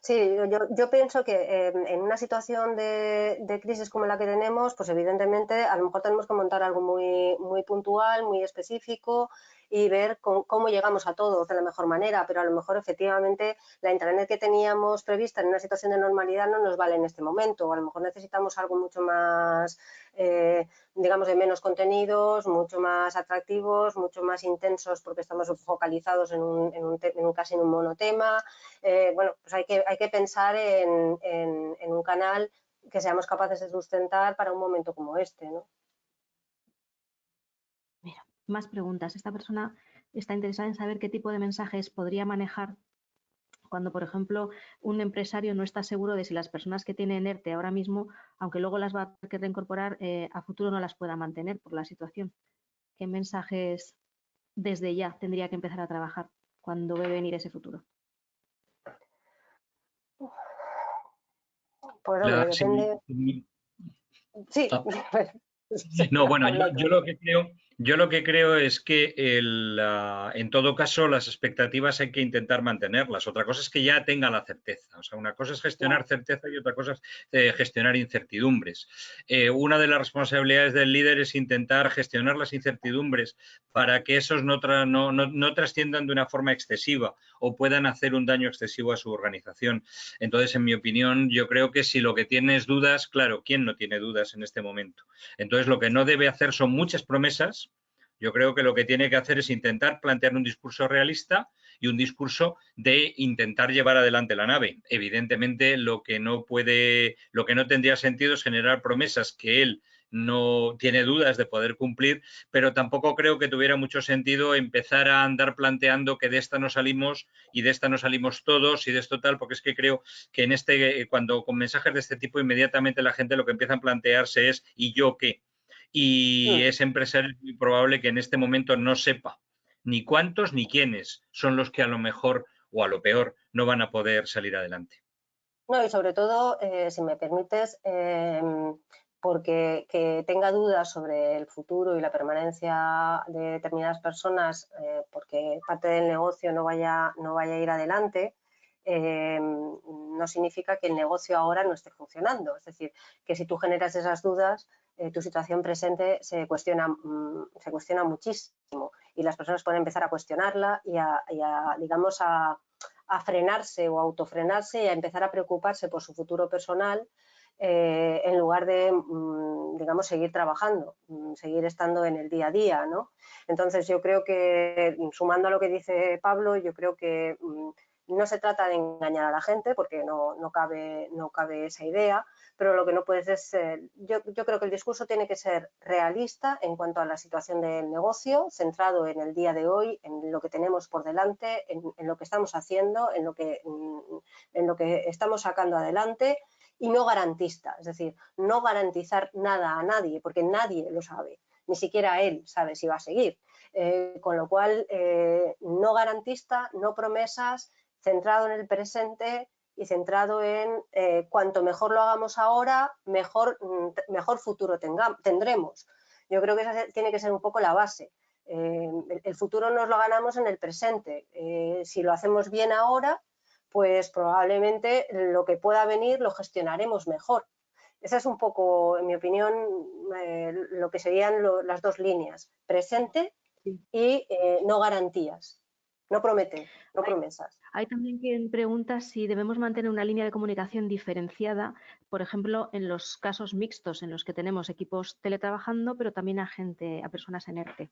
Sí, yo pienso que en una situación de crisis como la que tenemos, pues evidentemente a lo mejor tenemos que montar algo muy puntual, muy específico y ver cómo llegamos a todos de la mejor manera, pero a lo mejor efectivamente la intranet que teníamos prevista en una situación de normalidad no nos vale en este momento, o a lo mejor necesitamos algo mucho más, digamos, de menos contenidos, mucho más atractivos, mucho más intensos porque estamos focalizados casi en un monotema. Bueno, pues hay que pensar en un canal que seamos capaces de sustentar para un momento como este, ¿no? Mira, más preguntas. Esta persona está interesada en saber qué tipo de mensajes podría manejar cuando, por ejemplo, un empresario no está seguro de si las personas que tiene en ERTE ahora mismo, aunque luego las va a tener que reincorporar, a futuro no las pueda mantener por la situación. ¿Qué mensajes desde ya tendría que empezar a trabajar cuando ve venir ese futuro? Pues hombre, depende... Sí, Ah. No, bueno, yo lo que creo es que en todo caso las expectativas hay que intentar mantenerlas. Otra cosa es que ya tenga la certeza. O sea, una cosa es gestionar certeza y otra cosa es gestionar incertidumbres. Una de las responsabilidades del líder es intentar gestionar las incertidumbres para que esos no trasciendan de una forma excesiva o puedan hacer un daño excesivo a su organización. Entonces, en mi opinión, yo creo que si lo que tiene es dudas, claro, ¿quién no tiene dudas en este momento? Entonces, lo que no debe hacer son muchas promesas. Yo creo que lo que tiene que hacer es intentar plantear un discurso realista y un discurso de intentar llevar adelante la nave. Evidentemente, lo que no tendría sentido es generar promesas que él no tiene dudas de poder cumplir, pero tampoco creo que tuviera mucho sentido empezar a andar planteando que de esta no salimos y de esta no salimos todos y de esto tal, porque es que creo que cuando con mensajes de este tipo inmediatamente la gente lo que empieza a plantearse es ¿y yo qué? y ese empresario es muy probable que en este momento no sepa ni cuántos ni quiénes son los que a lo mejor o a lo peor no van a poder salir adelante. No, y sobre todo, si me permites, porque que tenga dudas sobre el futuro y la permanencia de determinadas personas, porque parte del negocio no vaya a ir adelante, no significa que el negocio ahora no esté funcionando. Es decir, que si tú generas esas dudas, tu situación presente se cuestiona muchísimo y las personas pueden empezar a cuestionarla y digamos, a frenarse o autofrenarse y a empezar a preocuparse por su futuro personal en lugar de, digamos, seguir trabajando, seguir estando en el día a día, ¿no? Entonces yo creo que, sumando a lo que dice Pablo, yo creo que no se trata de engañar a la gente porque no cabe esa idea, pero lo que no puedes es, yo creo que el discurso tiene que ser realista en cuanto a la situación del negocio, centrado en el día de hoy, en lo que tenemos por delante, en lo que estamos haciendo, en lo que estamos sacando adelante y no garantista, es decir, no garantizar nada a nadie porque nadie lo sabe, ni siquiera él sabe si va a seguir. Con lo cual, no garantista, no promesas, centrado en el presente y centrado en cuanto mejor lo hagamos ahora, mejor futuro tendremos. Yo creo que esa tiene que ser un poco la base. El futuro nos lo ganamos en el presente. Si lo hacemos bien ahora, pues probablemente lo que pueda venir lo gestionaremos mejor. Esa es un poco, en mi opinión, lo que serían las dos líneas, presente y no garantías, no promete, no promesas. Hay también quien pregunta si debemos mantener una línea de comunicación diferenciada, por ejemplo, en los casos mixtos en los que tenemos equipos teletrabajando, pero también a personas en ERTE.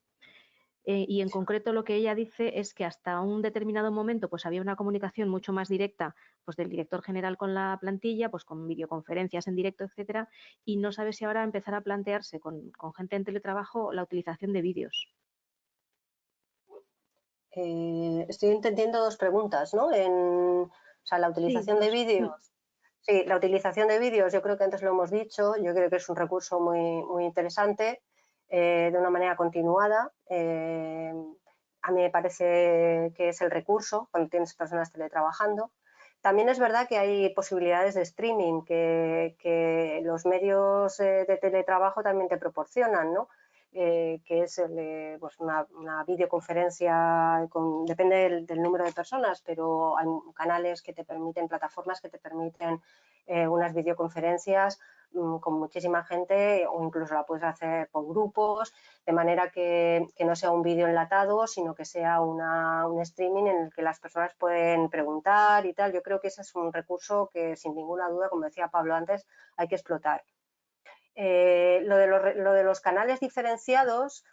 Y en concreto lo que ella dice es que hasta un determinado momento pues había una comunicación mucho más directa pues del director general con la plantilla, pues con videoconferencias en directo, etcétera, y no sabe si ahora empezar a plantearse con gente en teletrabajo la utilización de vídeos. Estoy entendiendo dos preguntas, ¿no? O sea, la utilización de vídeos. Sí, la utilización de vídeos, yo creo que antes lo hemos dicho, yo creo que es un recurso muy, muy interesante, de una manera continuada. A mí me parece que es el recurso cuando tienes personas teletrabajando. También es verdad que hay posibilidades de streaming que los medios de teletrabajo también te proporcionan, ¿no? Que es pues una videoconferencia, depende del número de personas, pero hay canales que te permiten, plataformas que te permiten unas videoconferencias con muchísima gente o incluso la puedes hacer por grupos, de manera que no sea un vídeo enlatado, sino que sea un streaming en el que las personas pueden preguntar y tal. Yo creo que ese es un recurso que sin ninguna duda, como decía Pablo antes, hay que explotar. Lo de los canales diferenciados,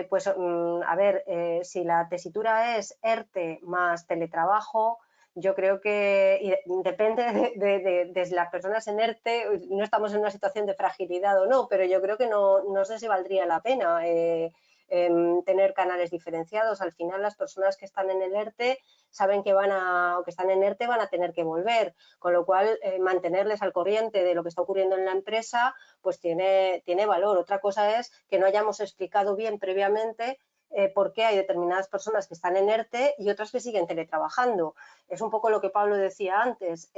pues a ver, si la tesitura es ERTE más teletrabajo, yo creo que depende de las personas en ERTE, no estamos en una situación de fragilidad o no, pero yo creo que no sé si valdría la pena tener canales diferenciados. Al final las personas que están en el ERTE saben que o que están en ERTE van a tener que volver, con lo cual mantenerles al corriente de lo que está ocurriendo en la empresa pues tiene valor. Otra cosa es que no hayamos explicado bien previamente por qué hay determinadas personas que están en ERTE y otras que siguen teletrabajando. Es un poco lo que Pablo decía antes.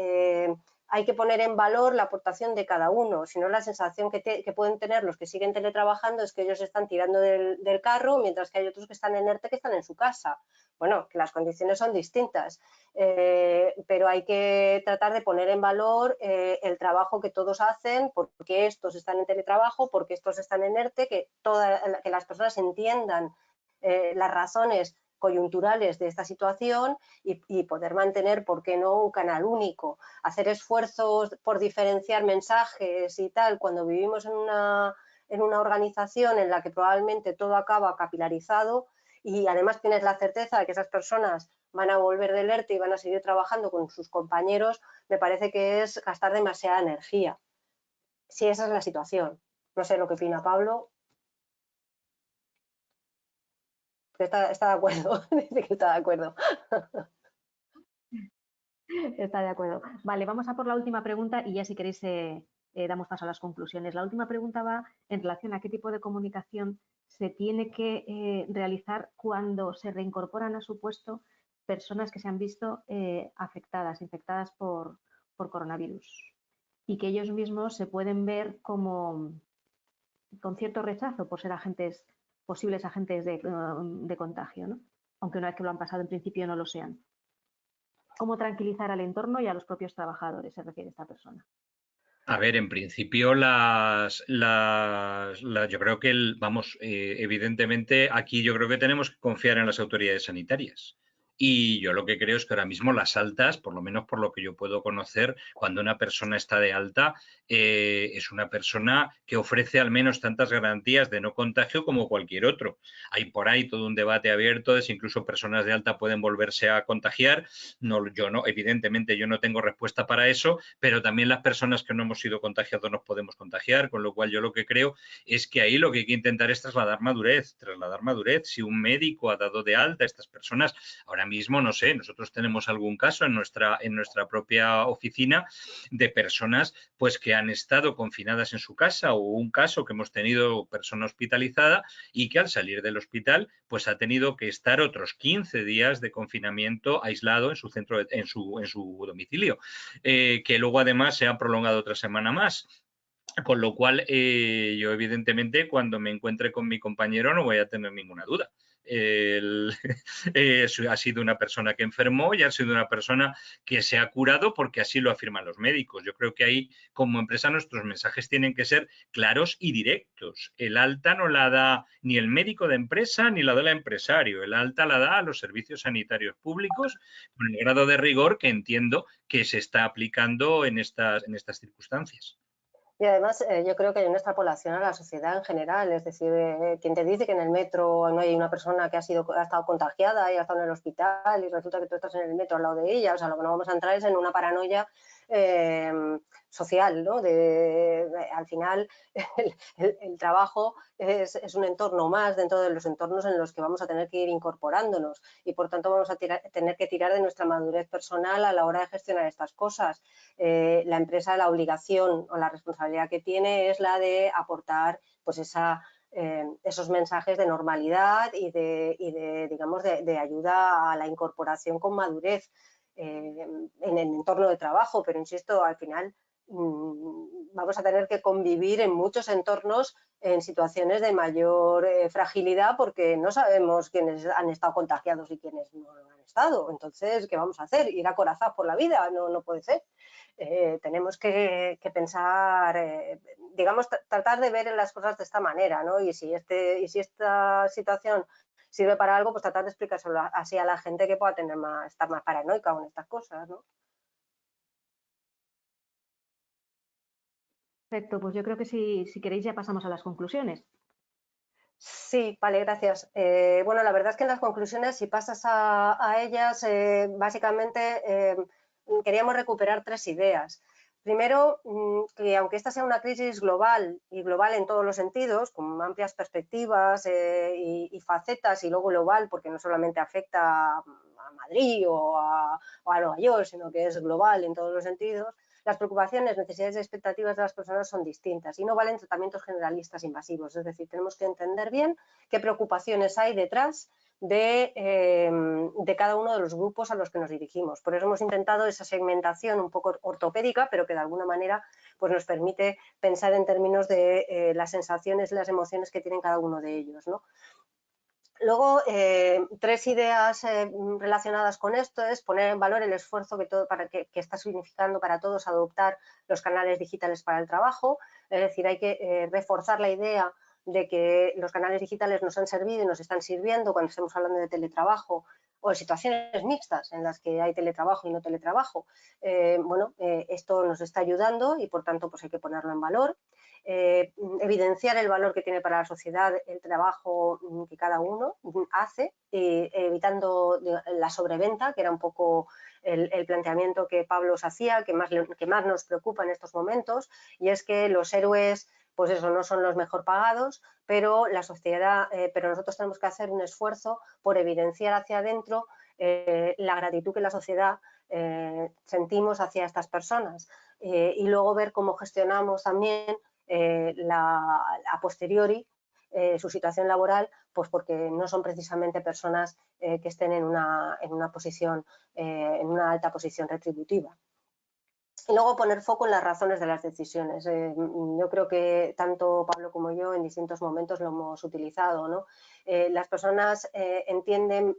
Hay que poner en valor la aportación de cada uno, si no la sensación que pueden tener los que siguen teletrabajando es que ellos están tirando del carro, mientras que hay otros que están en ERTE que están en su casa. Bueno, que las condiciones son distintas, pero hay que tratar de poner en valor el trabajo que todos hacen, porque estos están en teletrabajo, porque estos están en ERTE, que las personas entiendan las razones coyunturales de esta situación y poder mantener, ¿por qué no?, un canal único. Hacer esfuerzos por diferenciar mensajes y tal, cuando vivimos en una organización en la que probablemente todo acaba capilarizado y además tienes la certeza de que esas personas van a volver del ERTE y van a seguir trabajando con sus compañeros, me parece que es gastar demasiada energía. Si esa es la situación. No sé lo que opina Pablo. Está de acuerdo, dice que está de acuerdo. Está de acuerdo. Vale, vamos a por la última pregunta y ya si queréis damos paso a las conclusiones. La última pregunta va en relación a qué tipo de comunicación se tiene que realizar cuando se reincorporan a su puesto personas que se han visto infectadas por coronavirus y que ellos mismos se pueden ver como con cierto rechazo por ser posibles agentes de contagio, ¿no? Aunque una vez que lo han pasado en principio no lo sean. ¿Cómo tranquilizar al entorno y a los propios trabajadores se refiere esta persona? A ver, en principio yo creo que evidentemente aquí yo creo que tenemos que confiar en las autoridades sanitarias. Y yo lo que creo es que ahora mismo las altas, por lo menos por lo que yo puedo conocer, cuando una persona está de alta, es una persona que ofrece al menos tantas garantías de no contagio como cualquier otro. Hay por ahí todo un debate abierto de si incluso personas de alta pueden volverse a contagiar. No, yo no, evidentemente yo no tengo respuesta para eso, pero también las personas que no hemos sido contagiados nos podemos contagiar, con lo cual yo lo que creo es que ahí lo que hay que intentar es trasladar madurez. Si un médico ha dado de alta a estas personas, ahora mismo, no sé, nosotros tenemos algún caso en nuestra propia oficina de personas pues que han estado confinadas en su casa, o un caso que hemos tenido persona hospitalizada y que al salir del hospital pues ha tenido que estar otros 15 días de confinamiento aislado en su centro, en su domicilio, que luego además se ha prolongado otra semana más. Con lo cual, yo evidentemente cuando me encuentre con mi compañero no voy a tener ninguna duda. Ha sido una persona que enfermó y ha sido una persona que se ha curado porque así lo afirman los médicos. Yo creo que ahí, como empresa, nuestros mensajes tienen que ser claros y directos. El alta no la da ni el médico de empresa ni la da el empresario. El alta la da a los servicios sanitarios públicos con el grado de rigor que entiendo que se está aplicando en estas circunstancias. Y además yo creo que hay una extrapolación a la sociedad en general, es decir, quien te dice que en el metro no hay una persona que ha estado contagiada y ha estado en el hospital y resulta que tú estás en el metro al lado de ella, o sea, lo que no vamos a entrar es en una paranoia social, ¿no? Al final el trabajo es un entorno más dentro de los entornos en los que vamos a tener que ir incorporándonos y por tanto vamos a tener que tirar de nuestra madurez personal a la hora de gestionar estas cosas. La empresa, la obligación o la responsabilidad que tiene es la de aportar pues esos mensajes de normalidad y de ayuda a la incorporación con madurez en el entorno de trabajo, pero insisto, al final vamos a tener que convivir en muchos entornos en situaciones de mayor fragilidad porque no sabemos quiénes han estado contagiados y quiénes no lo han estado. Entonces, ¿qué vamos a hacer? Ir acorazados por la vida, no puede ser. Tenemos que pensar, digamos, tratar de ver las cosas de esta manera, ¿no? Y si esta situación sirve para algo, pues tratar de explicárselo así a la gente que pueda estar más paranoica con estas cosas, ¿no? Perfecto, pues yo creo que si queréis ya pasamos a las conclusiones. Sí, vale, gracias. Bueno, la verdad es que en las conclusiones, si pasas a ellas, básicamente queríamos recuperar 3 ideas. Primero, que aunque esta sea una crisis global y global en todos los sentidos, con amplias perspectivas y facetas, y luego global, porque no solamente afecta a Madrid o a Nueva York, sino que es global en todos los sentidos, las preocupaciones, necesidades y expectativas de las personas son distintas y no valen tratamientos generalistas invasivos. Es decir, tenemos que entender bien qué preocupaciones hay detrás de cada uno de los grupos a los que nos dirigimos. Por eso hemos intentado esa segmentación un poco ortopédica, pero que de alguna manera pues, nos permite pensar en términos de las sensaciones y las emociones que tienen cada uno de ellos, ¿no? Luego, 3 ideas relacionadas con esto es poner en valor el esfuerzo que está significando para todos adoptar los canales digitales para el trabajo. Es decir, hay que reforzar la idea de que los canales digitales nos han servido y nos están sirviendo cuando estemos hablando de teletrabajo o de situaciones mixtas en las que hay teletrabajo y no teletrabajo. Esto nos está ayudando y, por tanto, pues hay que ponerlo en valor. Evidenciar el valor que tiene para la sociedad el trabajo que cada uno hace, evitando la sobreventa, que era un poco el planteamiento que Pablo os hacía, que más nos preocupa en estos momentos, y es que los héroes, pues eso, no son los mejor pagados, pero la sociedad, pero nosotros tenemos que hacer un esfuerzo por evidenciar hacia adentro la gratitud que la sociedad sentimos hacia estas personas. y luego ver cómo gestionamos también a posteriori su situación laboral, pues porque no son precisamente personas que estén en una posición, en una alta posición retributiva. Y luego poner foco en las razones de las decisiones. Yo creo que tanto Pablo como yo en distintos momentos lo hemos utilizado, ¿no? Las personas entienden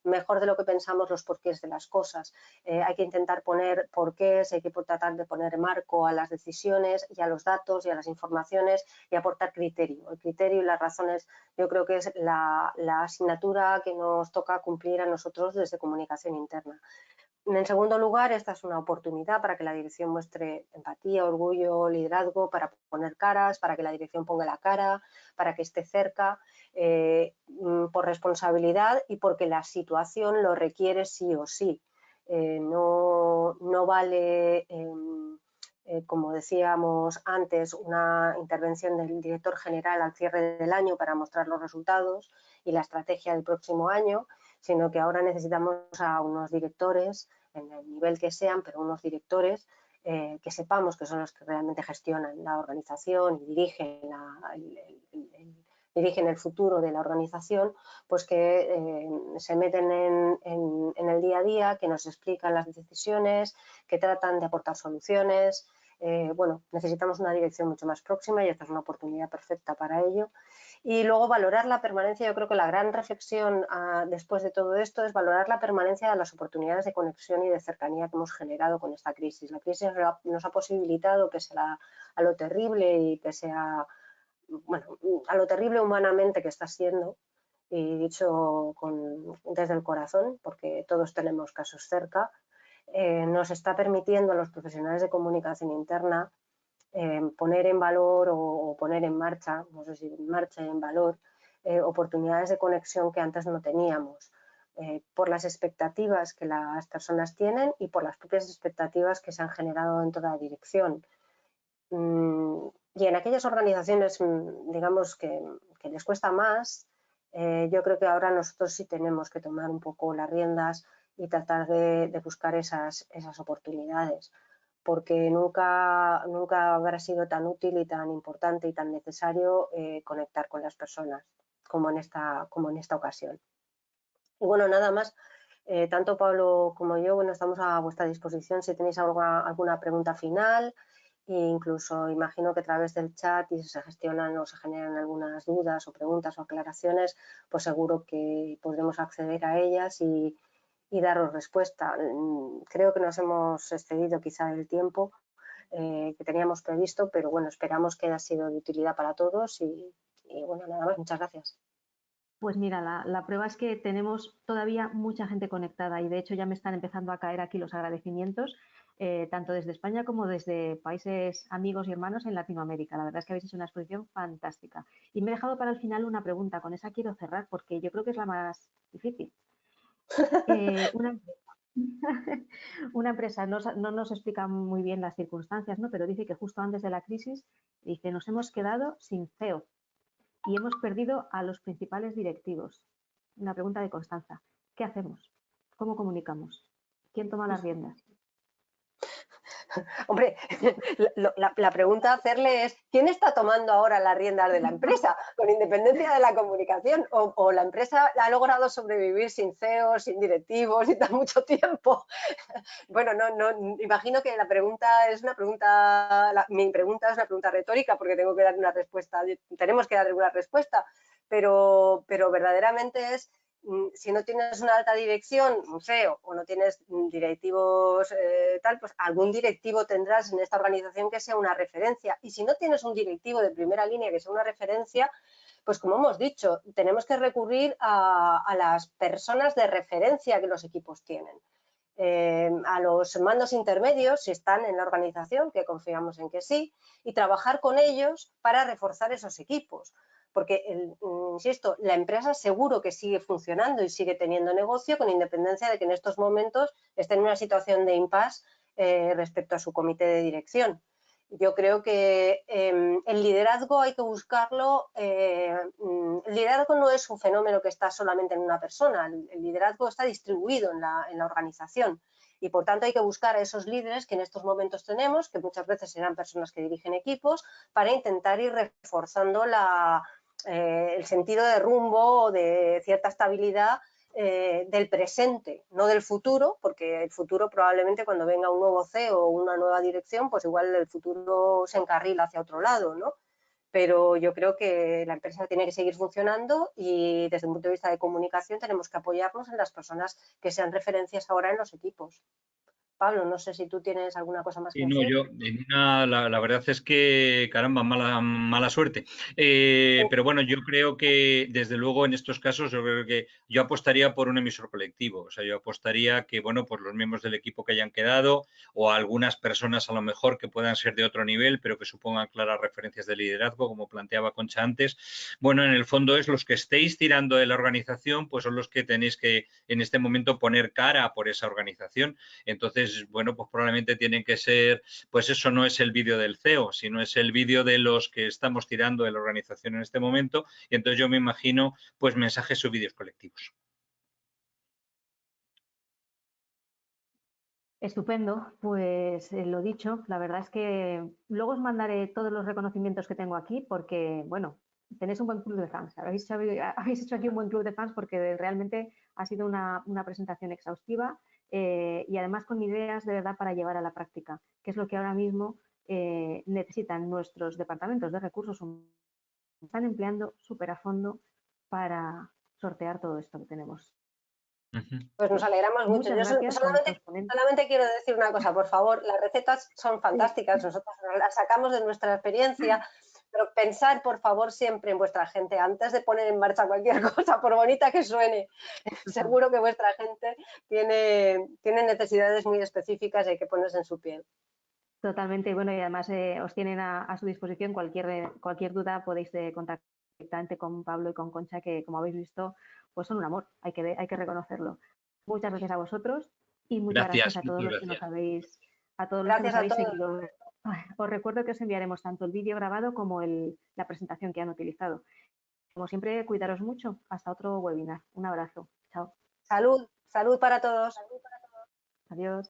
mejor de lo que pensamos los porqués de las cosas. Hay que intentar poner porqués, hay que tratar de poner marco a las decisiones y a los datos y a las informaciones y aportar criterio. El criterio y las razones yo creo que es la asignatura que nos toca cumplir a nosotros desde comunicación interna. En segundo lugar, esta es una oportunidad para que la dirección muestre empatía, orgullo, liderazgo, para poner caras, para que la dirección ponga la cara, para que esté cerca, por responsabilidad y porque la situación lo requiere sí o sí. No vale, como decíamos antes, una intervención del director general al cierre del año para mostrar los resultados y la estrategia del próximo año, sino que ahora necesitamos a unos directores, en el nivel que sean, pero unos directores que sepamos que son los que realmente gestionan la organización y dirigen el futuro de la organización, pues que se meten en el día a día, que nos explican las decisiones, que tratan de aportar soluciones. Bueno, necesitamos una dirección mucho más próxima y esta es una oportunidad perfecta para ello. Y luego valorar la permanencia. Yo creo que la gran reflexión después de todo esto es valorar la permanencia de las oportunidades de conexión y de cercanía que hemos generado con esta crisis. La crisis nos ha posibilitado, pese a lo terrible y pese a lo terrible humanamente que está siendo, y dicho desde el corazón, porque todos tenemos casos cerca, nos está permitiendo a los profesionales de comunicación interna poner en valor o poner en marcha, no sé si en marcha y en valor, oportunidades de conexión que antes no teníamos, por las expectativas que las personas tienen y por las propias expectativas que se han generado en toda dirección. Y en aquellas organizaciones, digamos, que les cuesta más, yo creo que ahora nosotros sí tenemos que tomar un poco las riendas y tratar de buscar esas oportunidades, porque nunca habrá sido tan útil y tan importante y tan necesario conectar con las personas como en esta ocasión. Y bueno, nada más, tanto Pablo como yo, bueno, estamos a vuestra disposición si tenéis alguna pregunta final, e incluso imagino que a través del chat y si se gestionan o se generan algunas dudas o preguntas o aclaraciones, pues seguro que podremos acceder a ellas y daros respuesta. Creo que nos hemos excedido quizá el tiempo que teníamos previsto, pero bueno, esperamos que haya sido de utilidad para todos y bueno, nada más, muchas gracias. Pues mira, la prueba es que tenemos todavía mucha gente conectada y de hecho ya me están empezando a caer aquí los agradecimientos, tanto desde España como desde países amigos y hermanos en Latinoamérica. La verdad es que habéis hecho una exposición fantástica. Y me he dejado para el final una pregunta, con esa quiero cerrar porque yo creo que es la más difícil. Una empresa no nos explica muy bien las circunstancias, ¿no? Pero dice que justo antes de la crisis, dice, nos hemos quedado sin CEO y hemos perdido a los principales directivos. Una pregunta de Constanza. ¿Qué hacemos? ¿Cómo comunicamos? ¿Quién toma las riendas? Hombre, la pregunta a hacerle es, ¿quién está tomando ahora las riendas de la empresa? Con independencia de la comunicación, o la empresa ha logrado sobrevivir sin CEO, sin directivos y tan mucho tiempo. Bueno, imagino que la pregunta es mi pregunta es una pregunta retórica porque tengo que dar una respuesta, tenemos que dar una respuesta, pero verdaderamente es, si no tienes una alta dirección, un CEO, o no tienes directivos pues algún directivo tendrás en esta organización que sea una referencia. Y si no tienes un directivo de primera línea que sea una referencia, pues como hemos dicho, tenemos que recurrir a las personas de referencia que los equipos tienen. A los mandos intermedios, si están en la organización, que confiamos en que sí, y trabajar con ellos para reforzar esos equipos. Porque, insisto, la empresa seguro que sigue funcionando y sigue teniendo negocio con independencia de que en estos momentos esté en una situación de impasse respecto a su comité de dirección. Yo creo que el liderazgo hay que buscarlo. El liderazgo no es un fenómeno que está solamente en una persona. El liderazgo está distribuido en la organización Y por tanto hay que buscar a esos líderes que en estos momentos tenemos, que muchas veces serán personas que dirigen equipos, para intentar ir reforzando el sentido de rumbo o de cierta estabilidad del presente, no del futuro, porque el futuro probablemente cuando venga un nuevo CEO o una nueva dirección, pues igual el futuro se encarrila hacia otro lado, ¿no? Pero yo creo que la empresa tiene que seguir funcionando y desde un punto de vista de comunicación tenemos que apoyarnos en las personas que sean referencias ahora en los equipos. Pablo, no sé si tú tienes alguna cosa más que Sí, no, decir. yo, la verdad es que, caramba, mala suerte. Pero bueno, yo creo que, desde luego, en estos casos, yo creo que yo apostaría por un emisor colectivo. O sea, yo apostaría que, bueno, por los miembros del equipo que hayan quedado o algunas personas a lo mejor que puedan ser de otro nivel, pero que supongan claras referencias de liderazgo, como planteaba Concha antes. Bueno, en el fondo es los que estéis tirando de la organización, pues son los que tenéis que, en este momento, poner cara por esa organización. Entonces, bueno, pues probablemente tienen que ser, pues eso no es el vídeo del CEO, sino es el vídeo de los que estamos tirando de la organización en este momento. Y entonces yo me imagino, pues, mensajes o vídeos colectivos. Estupendo, pues lo dicho, la verdad es que luego os mandaré todos los reconocimientos que tengo aquí porque, bueno, tenéis un buen club de fans, habéis hecho aquí un buen club de fans porque realmente ha sido una presentación exhaustiva y además con ideas de verdad para llevar a la práctica, que es lo que ahora mismo necesitan nuestros departamentos de recursos humanos. Están empleando súper a fondo para sortear todo esto que tenemos. Pues nos alegramos mucho. Muchas Yo gracias a nuestros ponentes. solamente quiero decir una cosa, por favor. Las recetas son fantásticas, nosotros las sacamos de nuestra experiencia, pero pensar, por favor, siempre en vuestra gente antes de poner en marcha cualquier cosa, por bonita que suene. Seguro que vuestra gente tiene necesidades muy específicas y hay que ponerse en su piel. Totalmente, y bueno, y además os tienen a su disposición cualquier duda, podéis contactar directamente con Pablo y con Concha, que como habéis visto, pues son un amor, hay que reconocerlo. Muchas gracias a vosotros y muchas gracias Gracias, a muchas todos los que gracias. Gracias nos a habéis todos. seguido. Os recuerdo que os enviaremos tanto el vídeo grabado como la presentación que han utilizado. Como siempre, cuidaros mucho. Hasta otro webinar. Un abrazo. Chao. Salud, salud para todos. Adiós.